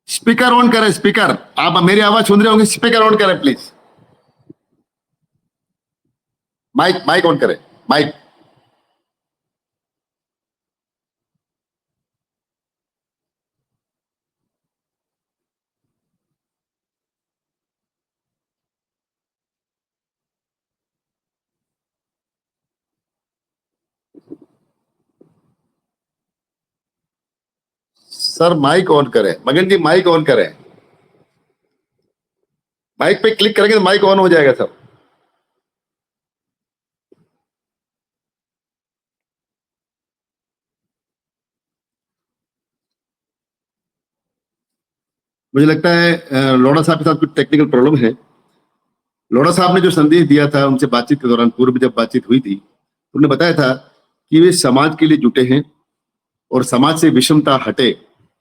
स्पीकर ऑन करें, स्पीकर। आप मेरी आवाज सुन रहे होंगे, स्पीकर ऑन करें प्लीज। माइक माइक ऑन करें, माइक। सर माइक ऑन करें, मगन जी माइक ऑन करें। माइक पे क्लिक करेंगे तो माइक ऑन हो जाएगा सर। मुझे लगता है लोढ़ा साहब के साथ कुछ टेक्निकल प्रॉब्लम है। लोढ़ा साहब ने जो संदेश दिया था उनसे बातचीत के दौरान, पूर्व जब बातचीत हुई थी, उन्होंने बताया था कि वे समाज के लिए जुटे हैं और समाज से विषमता हटे,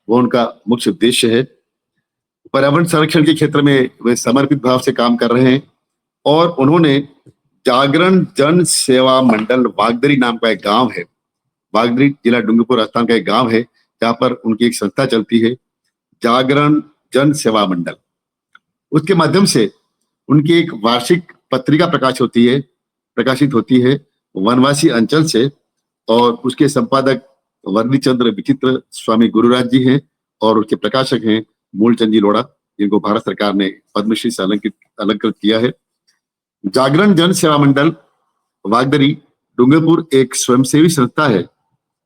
वो उनका मुख्य उद्देश्य है। पर्यावरण संरक्षण के क्षेत्र में वे समर्पित भाव से काम कर रहे हैं और उन्होंने जागरण जन सेवा मंडल वागदरी नाम का एक गांव है, वागदरी जिला डूंगरपुर राजस्थान का एक गांव है, जहां पर उनकी एक संस्था चलती है, जागरण जन सेवा मंडल। उसके माध्यम से उनकी एक वार्षिक पत्रिका प्रकाशित होती है वनवासी अंचल से, और उसके संपादक वर्णी चंद्र विचित्र स्वामी गुरुराज जी हैं और उसके प्रकाशक हैं मूलचंद जी लोढ़ा, जिनको भारत सरकार ने पद्मश्री से अलंकृत किया है। जागरण जन सेवा मंडल वागदरी डूंगरपुर एक स्वयंसेवी संस्था है,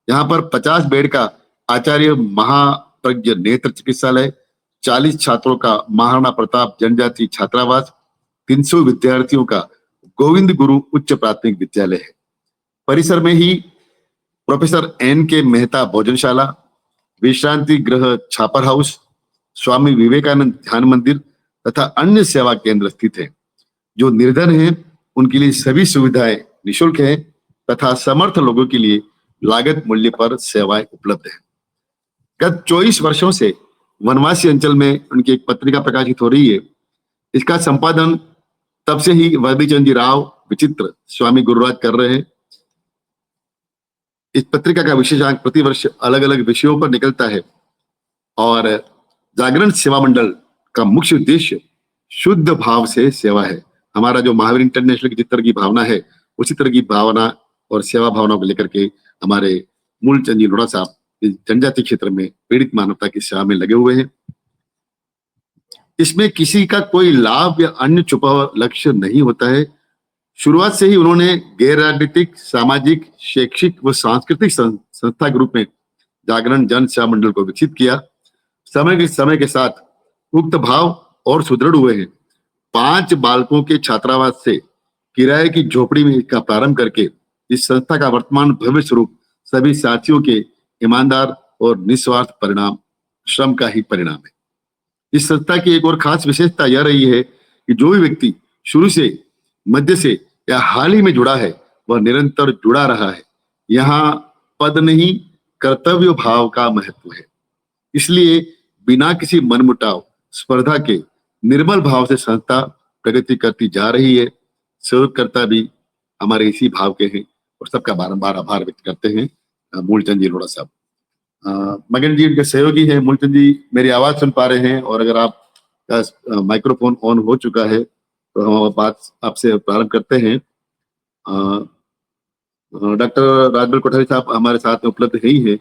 यहाँ पर 50 बेड का आचार्य महाप्रज्ञ नेत्र चिकित्सालय, 40 छात्रों का महाराणा प्रताप जनजाति छात्रावास, 300 विद्यार्थियों का गोविंद गुरु उच्च प्राथमिक विद्यालय है। परिसर में ही प्रोफेसर N.K. मेहता भोजनशाला, विश्रांति गृह छापर हाउस, स्वामी विवेकानंद ध्यान मंदिर तथा अन्य सेवा केंद्र स्थित है। जो निर्धन हैं उनके लिए सभी सुविधाएं निःशुल्क हैं तथा समर्थ लोगों के लिए लागत मूल्य पर सेवाएं उपलब्ध है। गत 24 वर्षों से वनवासी अंचल में उनकी एक पत्रिका प्रकाशित हो रही है। इसका संपादन तब से ही वर्णीचंद जी राव विचित्र स्वामी गुरुराज कर रहे हैं। इस पत्रिका का विशेषांक प्रतिवर्ष अलग अलग विषयों पर निकलता है और जागरण सेवा मंडल का मुख्य उद्देश्य शुद्ध भाव से सेवा है। हमारा जो महावीर इंटरनेशनल की जिस तरह की भावना है, उसी तरह की भावना और सेवा भावना को लेकर के हमारे मूलचंद जी लोढ़ा साहब जनजाति क्षेत्र में पीड़ित मानवता की सेवा में लगे हुए हैं। इसमें किसी का कोई लाभ या अन्य छुपा हुआ लक्ष्य नहीं होता है। शुरुआत से ही उन्होंने गैर राजनीतिक, सामाजिक, शैक्षिक व सांस्कृतिक संस्था के रूप में जागरण जन सेवा मंडल को विकसित किया। समय के साथ उक्त भाव और सुदृढ़ हुए हैं। 5 बालकों के छात्रावास से किराए की झोपड़ी में इसका प्रारंभ करके इस संस्था का वर्तमान भव्य स्वरूप सभी साथियों के ईमानदार और निस्वार्थ परिणाम श्रम का ही परिणाम है। इस संस्था की एक और खास विशेषता यह रही है कि जो भी व्यक्ति शुरू से, मध्य से या हाल ही में जुड़ा है, वह निरंतर जुड़ा रहा है। यहाँ पद नहीं, कर्तव्य भाव का महत्व है। इसलिए बिना किसी मनमुटाव, स्पर्धा के निर्मल भाव से संस्था प्रगति करती जा रही है। सहयोगकर्ता भी हमारे इसी भाव के हैं और सबका बारंबार आभार व्यक्त करते हैं मूलचंद जी लोढ़ा साहब। मगन जी उनके सहयोगी हैं। मूलचंद जी मेरी आवाज सुन पा रहे हैं और अगर आप माइक्रोफोन ऑन हो चुका है तो हम बात आपसे प्रारंभ करते हैं। डॉक्टर राजबल कोठारी साहब हमारे साथ में उपलब्ध नहीं है।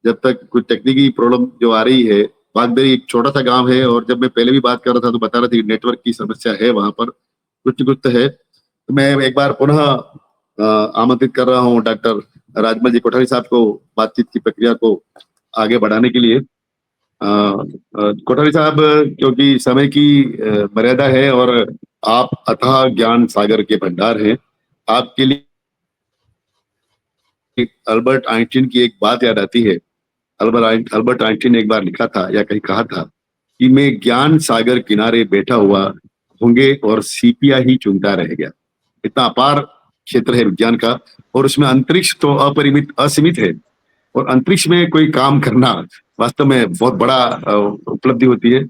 जब तक कुछ टेक्निकल प्रॉब्लम जो आ रही है, वागदरी एक छोटा सा गांव है और जब मैं पहले भी बात कर रहा था तो बता रहा था कि नेटवर्क की समस्या है, वहां पर कुछ है। तो मैं एक बार पुनः आमंत्रित कर रहा हूँ डॉक्टर राजबल जी कोठारी साहब को बातचीत की प्रक्रिया को आगे बढ़ाने के लिए। कोठारी साहब, क्योंकि समय की मर्यादा है और आप अथाह ज्ञान सागर के भंडार हैं, आपके लिए अल्बर्ट आइंस्टीन की एक बात याद आती है। अल्बर्ट आइंस्टीन ने एक बार लिखा था या कहीं कहा था कि मैं ज्ञान सागर किनारे बैठा हुआ होंगे और सीपिया ही चुनता रह गया। इतना अपार क्षेत्र है विज्ञान का, और उसमें अंतरिक्ष तो अपरिमित असीमित है, और अंतरिक्ष में कोई काम करना वास्तव में बहुत बड़ा उपलब्धि होती है।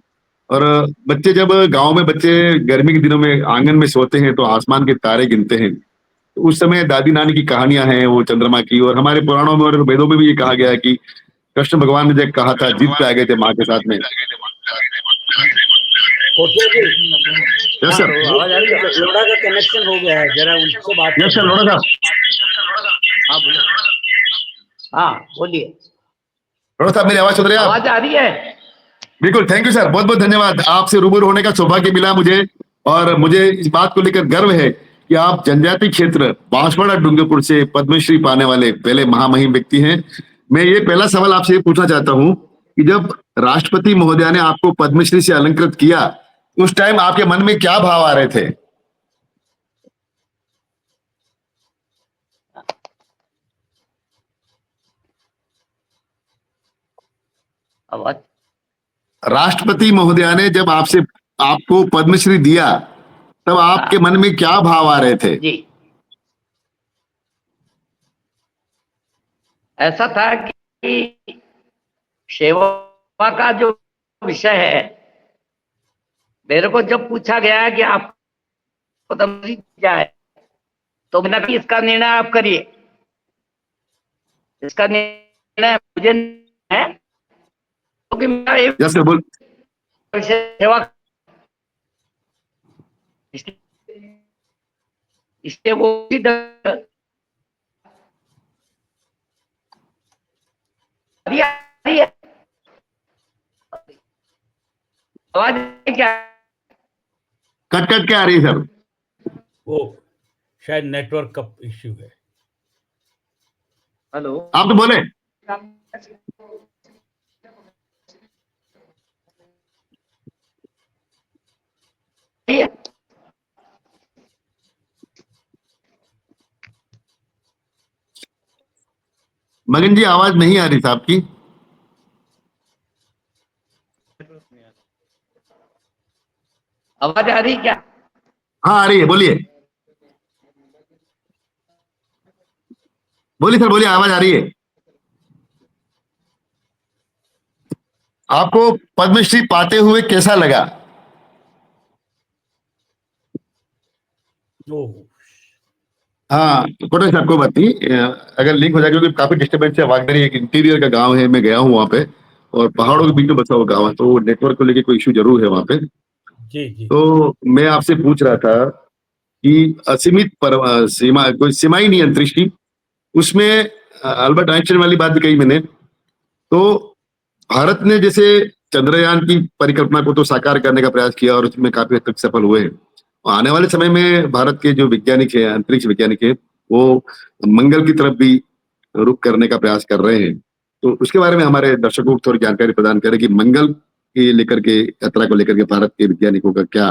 और बच्चे जब गांव में बच्चे गर्मी के दिनों में आंगन में सोते हैं तो आसमान के तारे गिनते हैं, तो उस समय दादी नानी की कहानियां हैं वो चंद्रमा की, और हमारे पुराणों में और वेदों में भी ये कहा गया है कि कृष्ण भगवान ने जब कहा था जीत पे आ गए थे माँ के साथ में। यस सर, आवाज आ रही है? लोड़ा का कनेक्शन हो गया है, जरा उनसे बात यस सर, लोड़ा साहब। हाँ बोलिए। लोड़ा साहब, मेरी आवाज सुन रहे हैं आप? आवाज आ रही है? बिल्कुल, थैंक यू सर, बहुत बहुत धन्यवाद। आपसे रूबरू होने का सौभाग्य मिला मुझे, और मुझे इस बात को लेकर गर्व है कि आप जनजातीय क्षेत्र बांसवाड़ा डूंगरपुर से पद्मश्री पाने वाले पहले महामहिम व्यक्ति हैं। मैं ये पहला सवाल आपसे ये पूछना चाहता हूँ कि जब राष्ट्रपति महोदया ने आपको पद्मश्री से अलंकृत किया, उस टाइम आपके मन में क्या भाव आ रहे थे? आवाज। राष्ट्रपति महोदया ने जब आपको पद्मश्री दिया, तब आपके मन में क्या भाव आ रहे थे? जी, ऐसा था कि सेवा का जो विषय है, मेरे को जब पूछा गया है कि आप पद्मश्री जाए, तो मैंने कहा इसका निर्णय आप करिए, इसका निर्णय मुझे नहीं है, क्योंकि मेरा एक जैसे बोल विषय सेवा, इसलिए वो आवाज क्या? कट कट के आ रही है सर। वो शायद नेटवर्क का इश्यू है। हेलो, आप तो बोले। मगन जी, आवाज नहीं आ रही था आपकी। आवाज आ रही क्या? हाँ, आ रही है, बोलिए। बोलिए सर, बोलिए, आवाज आ रही है। आपको पद्मश्री पाते हुए कैसा लगा? हाँ, कोटे साहब, कोई बात नहीं, अगर लिंक हो जाएगा, क्योंकि काफी डिस्टर्बेंस है। वागदरी एक इंटीरियर का गांव है, मैं गया हूँ वहां पे, और पहाड़ों के बीच में बसा हुआ गांव है, तो नेटवर्क को लेके कोई इशू जरूर है वहां पे। जी जी। तो मैं आपसे पूछ रहा था कि असीमित सीमा, कोई सीमा ही नहीं अंतरिक्ष की, उसमें अल्बर्ट आइंस्टाइन वाली बात भी कही मैंने। तो भारत ने जैसे चंद्रयान की परिकल्पना को तो साकार करने का प्रयास किया, और उसमें काफी हद तक सफल हुए हैं। आने वाले समय में भारत के जो वैज्ञानिक हैं, अंतरिक्ष वैज्ञानिक हैं, वो मंगल की तरफ भी रुख करने का प्रयास कर रहे हैं। तो उसके बारे में हमारे दर्शकों को थोड़ी जानकारी प्रदान करें कि मंगल के लेकर के, यात्रा को लेकर के भारत के वैज्ञानिकों का क्या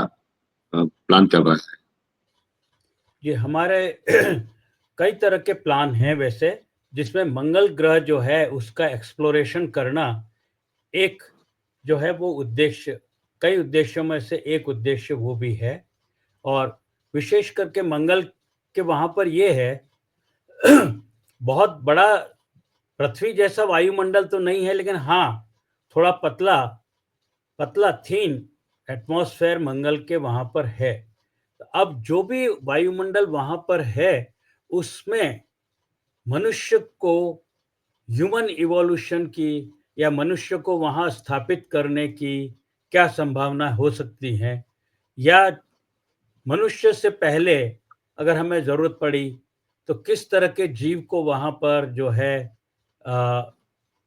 प्लान चल रहा है। ये हमारे कई तरह के प्लान हैं वैसे, जिसमें मंगल ग्रह जो है उसका एक्सप्लोरेशन करना एक जो है वो उद्देश्य, कई उद्देश्यों में से एक उद्देश्य वो भी है। और विशेष करके मंगल के वहाँ पर ये है बहुत बड़ा पृथ्वी जैसा वायुमंडल तो नहीं है, लेकिन हाँ थोड़ा पतला पतला थीन एटमॉस्फेयर मंगल के वहाँ पर है। अब जो भी वायुमंडल वहाँ पर है, उसमें मनुष्य को ह्यूमन इवोल्यूशन की या मनुष्य को वहाँ स्थापित करने की क्या संभावना हो सकती है, या मनुष्य से पहले अगर हमें ज़रूरत पड़ी तो किस तरह के जीव को वहाँ पर जो है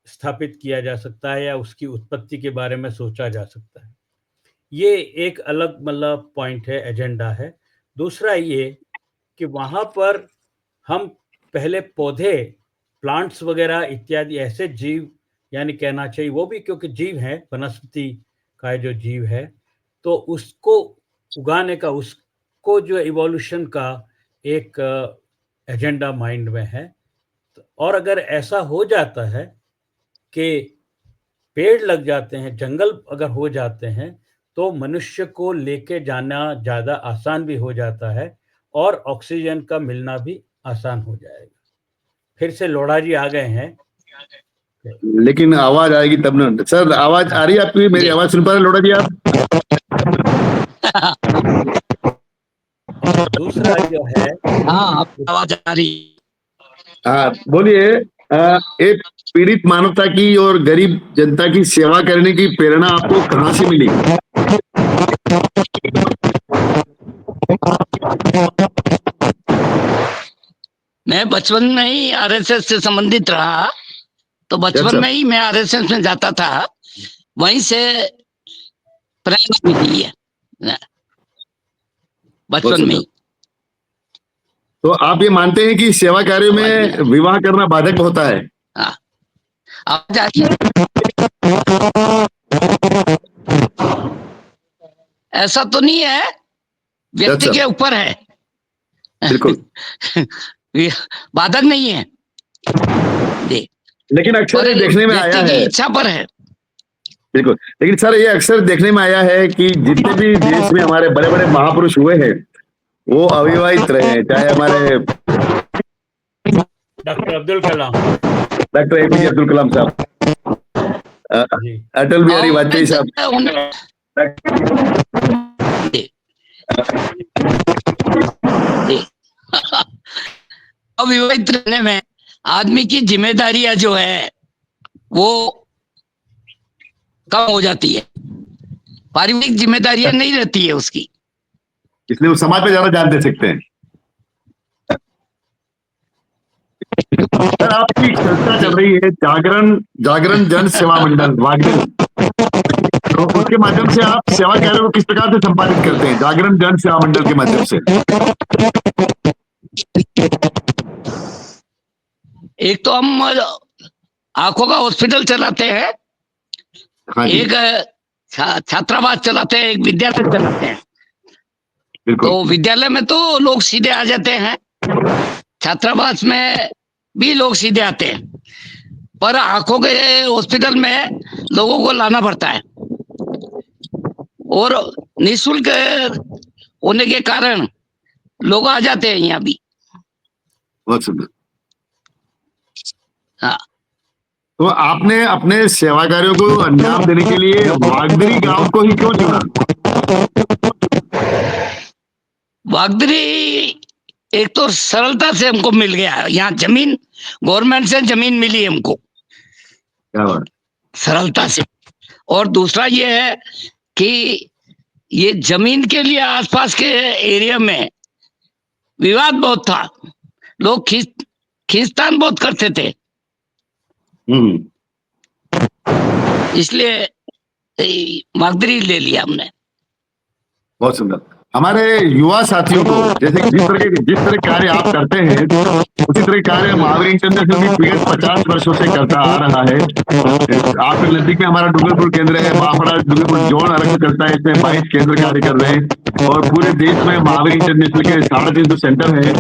स्थापित किया जा सकता है, या उसकी उत्पत्ति के बारे में सोचा जा सकता है। ये एक अलग मतलब पॉइंट है, एजेंडा है। दूसरा ये कि वहाँ पर हम पहले पौधे, प्लांट्स वगैरह इत्यादि ऐसे जीव, यानी कहना चाहिए वो भी, क्योंकि जीव है, वनस्पति का जो जीव है, तो उसको उगाने का, उसको जो इवोल्यूशन का एक एजेंडा माइंड में है। और अगर ऐसा हो जाता है कि पेड़ लग जाते हैं, जंगल अगर हो जाते हैं, तो मनुष्य को लेके जाना ज़्यादा आसान भी हो जाता है, और ऑक्सीजन का मिलना भी आसान हो जाएगा। फिर से लोढ़ा जी आ गए हैं, लेकिन आवाज आएगी तब ना। सर आवाज आ रही है आपकी? मेरी आवाज सुन पा रहे लोढ़ा जी आप? और दूसरा जो है, हाँ, आपकी आवाज आ रही। हाँ बोलिए। एक पीड़ित मानवता की और गरीब जनता की सेवा करने की प्रेरणा आपको कहाँ से मिली? मैं बचपन में ही आरएसएस से संबंधित रहा, तो बचपन में ही मैं आरएसएस में जाता था, वहीं से प्रेरणा मिली है बचपन में ही। तो आप ये मानते हैं कि सेवा कार्यों में विवाह करना बाधक होता है? हाँ, आवाज आ रही है? ऐसा तो नहीं है, व्यक्ति के ऊपर है। बिल्कुल। बाधक नहीं है, लेकिन अक्सर ये देखने में आया है, इच्छा पर है। बिल्कुल। लेकिन सर ये अक्सर देखने में आया है कि जितने भी देश में हमारे बड़े बड़े महापुरुष हुए हैं वो अविवाहित रहे, चाहे हमारे डॉक्टर अब्दुल कलाम, डॉक्टर एपीजे अब्दुल कलाम साहब, अटल बिहारी वाजपेयी साहब। अविवाहित रहने में आदमी की जिम्मेदारियां जो है वो कम हो जाती है, पारिवारिक जिम्मेदारियां नहीं रहती है उसकी, इसलिए वो समाज पे ज्यादा ध्यान दे सकते हैं। सर आपकी चर्चा चल रही है जागरण जन सेवा मंडल वागडल, तो उसके माध्यम से आप सेवा कार्यों को किस प्रकार से संपादित करते हैं जागरण जन सेवा मंडल के माध्यम से? एक तो हम आंखों का हॉस्पिटल चलाते हैं, एक छात्रावास चलाते हैं, एक विद्यालय चलाते हैं। तो विद्यालय में तो लोग सीधे आ जाते हैं, छात्रावास में भी लोग सीधे आते हैं, पर आंखों के हॉस्पिटल में लोगों को लाना पड़ता है और निःशुल्क होने के कारण लोग आ जाते हैं यहाँ भी। बहुत सुंदर। हाँ, तो आपने अपने सेवा कार्यों को अंजाम देने के लिए वागदरी गांव को ही क्यों चुना? वागदरी एक तो सरलता से हमको मिल गया, यहाँ जमीन गवर्नमेंट से जमीन मिली हमको, क्या बात, सरलता से। और दूसरा ये है कि ये जमीन के लिए आसपास के एरिया में विवाद बहुत था, लोग खींचतान बहुत करते थे, इसलिए वागदरी ले लिया हमने। बहुत सुंदर। हमारे युवा साथियों को जैसे जिस तरह कार्य आप करते हैं उसी तरह कार्य महावीर इंटरनेशनल भी विगत 50 वर्षों से करता आ रहा है। आपके नजदीक में हमारा डूंगरपुर केंद्र है, बाफड़ा डूंगरपुर जोन अलग से चलता है, इसमें 22 केंद्र कार्य कर रहे हैं और पूरे देश में महावीर इंटरनेशनल के 350 सेंटर है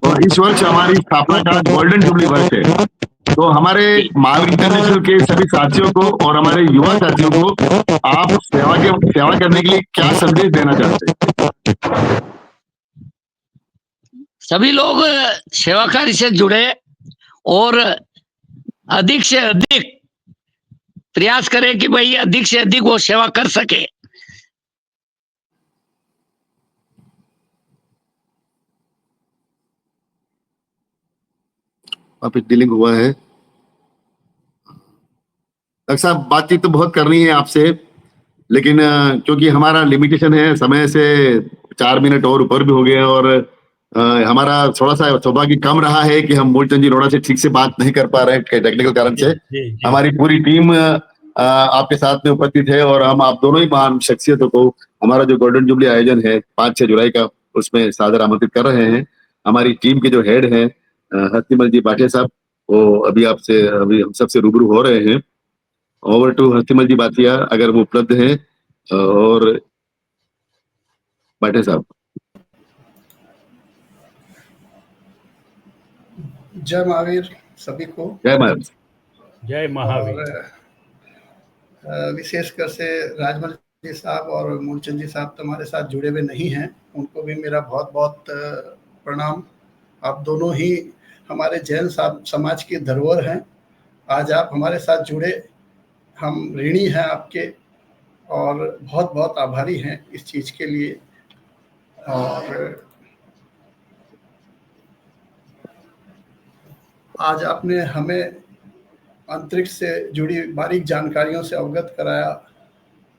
और इस वर्ष हमारी स्थापना का गोल्डन जुबली वर्ष है। तो हमारे महावीर इंटरनेशनल के सभी साथियों को और हमारे युवा साथियों को आप सेवा करने के लिए क्या संदेश देना चाहते हैं? सभी लोग सेवा कार्य से जुड़े और अधिक से अधिक प्रयास करें कि भाई अधिक से अधिक वो सेवा कर सके। वापिस डीलिंग हुआ है। डॉक्टर साहब बातचीत तो बहुत करनी है आपसे, लेकिन क्योंकि हमारा लिमिटेशन है समय से 4 मिनट और ऊपर भी हो गए और हमारा थोड़ा सा सौभाग्य कम रहा है कि हम मूलचंद जी लोढ़ा से ठीक से बात नहीं कर पा रहे हैं टेक्निकल कारण से। हमारी पूरी टीम आपके साथ में उपस्थित है और हम आप दोनों ही महान शख्सियतों को हमारा जो गोल्डन जुबली आयोजन है 5-6 जुलाई का उसमें सादर आमंत्रित कर रहे हैं। हमारी टीम के जो हेड हैं हस्तिमल जी बाटे साहब, वो अभी हम सबसे रूबरू हो रहे हैं। ओवर टू हस्तिमल जी बातिया अगर वो उपलब्ध है। और बाटे साहब। जय महावीर सभी को। जय महावीर। जय महावीर। विशेषकर से राजमल जी साहब और मूलचंद जी साहब तो हमारे साथ जुड़े हुए नहीं हैं, उनको भी मेरा बहुत बहुत प्रणाम। आप दोनों ही हमारे जैन समाज की धरोहर हैं। आज आप हमारे साथ जुड़े, हम ऋणी हैं आपके और बहुत बहुत आभारी हैं इस चीज़ के लिए। और आज आपने हमें अंतरिक्ष से जुड़ी बारीक जानकारियों से अवगत कराया।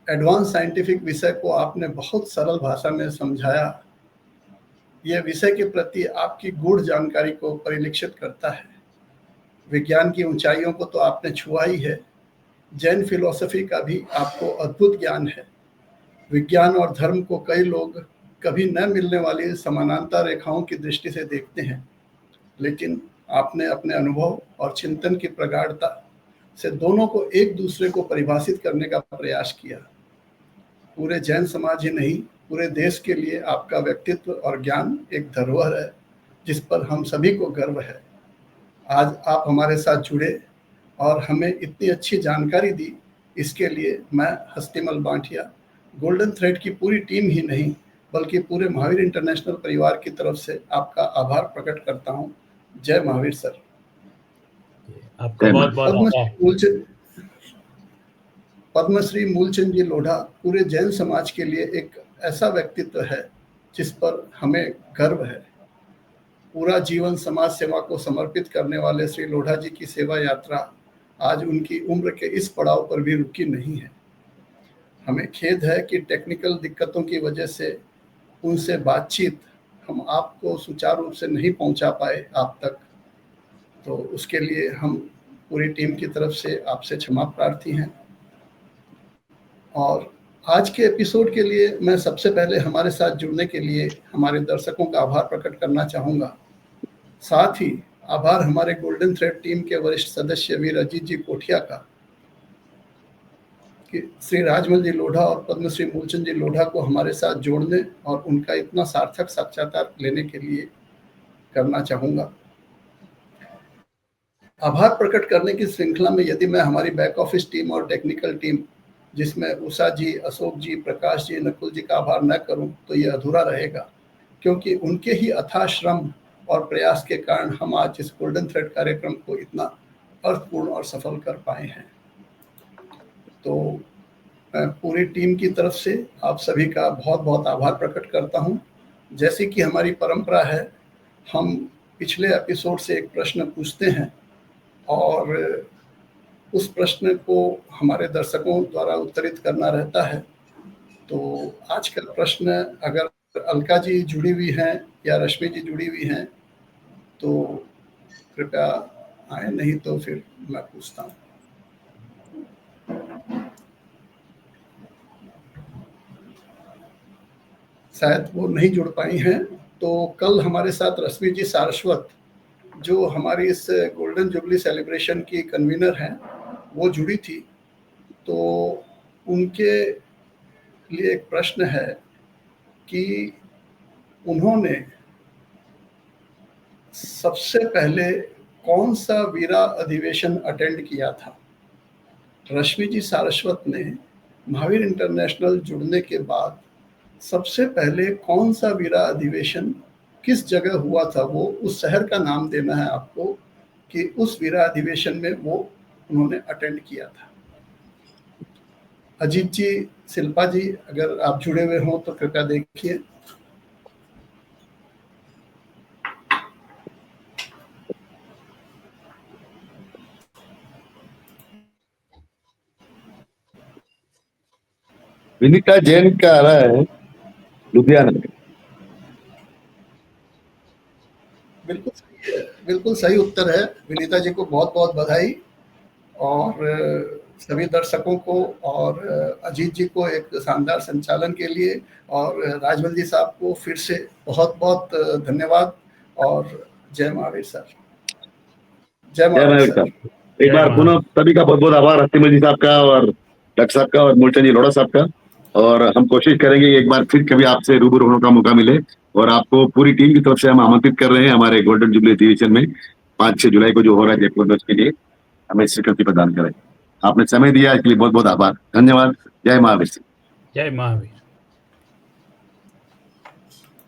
एडवांस साइंटिफिक विषय को आपने बहुत सरल भाषा में समझाया। यह विषय के प्रति आपकी गूढ़ जानकारी को परिलक्षित करता है। विज्ञान की ऊंचाइयों को तो आपने छुआ ही है। जैन फिलॉसफी का भी आपको अद्भुत ज्ञान है। विज्ञान और धर्म को कई लोग कभी न मिलने वाली समानांतर रेखाओं की दृष्टि से देखते हैं, लेकिन आपने अपने अनुभव और चिंतन की प्रगाढ़ता से दोनों को एक दूसरे को परिभाषित करने का प्रयास किया। पूरे जैन समाज ही नहीं, पूरे देश के लिए आपका व्यक्तित्व और ज्ञान एक धरोहर है जिस पर हम सभी को गर्व है। आज आप हमारे साथ जुड़े और हमें इतनी अच्छी जानकारी दी, इसके लिए मैं हस्तिमल बांटिया, गोल्डन थ्रेड की पूरी टीम ही नहीं बल्कि पूरे महावीर इंटरनेशनल परिवार की तरफ से आपका आभार प्रकट करता हूं। जय महावीर सर। आपका बहुत बहुत पद्मश्री मूलचंद जी लोढ़ा पूरे जैन समाज के लिए एक ऐसा व्यक्तित्व है जिस पर हमें गर्व है। पूरा जीवन समाज सेवा को समर्पित करने वाले श्री लोढ़ा जी की सेवा यात्रा आज उनकी उम्र के इस पड़ाव पर भी रुकी नहीं है। हमें खेद है कि टेक्निकल दिक्कतों की वजह से उनसे बातचीत हम आपको सुचारू रूप से नहीं पहुंचा पाए आप तक, तो उसके लिए हम पूरी टीम की तरफ से आपसे क्षमा प्रार्थी हैं। और आज के एपिसोड के लिए मैं सबसे पहले हमारे साथ जुड़ने के लिए हमारे दर्शकों का आभार प्रकट करना चाहूँगा। साथ ही आभार हमारे गोल्डन थ्रेड टीम के वरिष्ठ सदस्य वीर अजीत जी कोठिया का कि श्री राजमल जी लोढ़ा और पद्मश्री मूलचंद जी लोढ़ा को हमारे साथ जोड़ने और उनका इतना सार्थक साक्षात्कार लेने के लिए करना चाहूँगा। आभार प्रकट करने की श्रृंखला में यदि मैं हमारी बैक ऑफिस टीम और टेक्निकल टीम जिसमें उषा जी, अशोक जी, प्रकाश जी, नकुल जी का आभार न करूं तो ये अधूरा रहेगा, क्योंकि उनके ही अथाह श्रम और प्रयास के कारण हम आज इस गोल्डन थ्रेड कार्यक्रम को इतना अर्थपूर्ण और सफल कर पाए हैं। तो मैं पूरी टीम की तरफ से आप सभी का बहुत बहुत आभार प्रकट करता हूं। जैसे कि हमारी परंपरा है, हम पिछले एपिसोड से एक प्रश्न पूछते हैं और उस प्रश्न को हमारे दर्शकों द्वारा उत्तरित करना रहता है। तो आज का प्रश्न, अगर अलका जी जुड़ी हुई हैं या रश्मि जी जुड़ी हुई हैं तो कृपया आए, नहीं तो फिर मैं पूछता हूँ। शायद वो नहीं जुड़ पाई हैं। तो कल हमारे साथ रश्मि जी सारस्वत, जो हमारी इस गोल्डन जुबली सेलिब्रेशन की कन्वीनर हैं, वो जुड़ी थी। तो उनके लिए एक प्रश्न है कि उन्होंने सबसे पहले कौन सा वीरा अधिवेशन अटेंड किया था। रश्मि जी सारस्वत ने महावीर इंटरनेशनल जुड़ने के बाद सबसे पहले कौन सा वीरा अधिवेशन किस जगह हुआ था, वो उस शहर का नाम देना है आपको कि उस वीरा अधिवेशन में वो उन्होंने अटेंड किया था। अजीत जी, शिल्पा जी, अगर आप जुड़े हुए हों तो कृपया देखिए। विनीता जैन का आ रहा है लुधियाना में। बिल्कुल सही उत्तर है। विनीता जी को बहुत बहुत बधाई, और सभी दर्शकों को और अजीत जी को एक शानदार संचालन के लिए, और राजमल जी साहब को फिर से बहुत बहुत धन्यवाद। और जय महावीर सर। जय महावीर सर। एक बार पुनः सभी का बहुत बहुत आभार, हस्तिमल जी साहब का और डॉक्टर साहब का और मूलचंद जी लोढ़ा साहब का। और हम कोशिश करेंगे एक बार फिर कभी आपसे रूबरू होने का मौका मिले, और आपको पूरी टीम की तरफ से हम आमंत्रित कर रहे हैं हमारे गोल्डन जुबली अधिवेशन में 5-6 जुलाई को जो हो रहा है जयपुर में, उसके लिए हमें स्वीकृति प्रदान करें। आपने समय दिया इसके लिए बहुत बहुत आभार, धन्यवाद। जय महावीर। जय महावीर।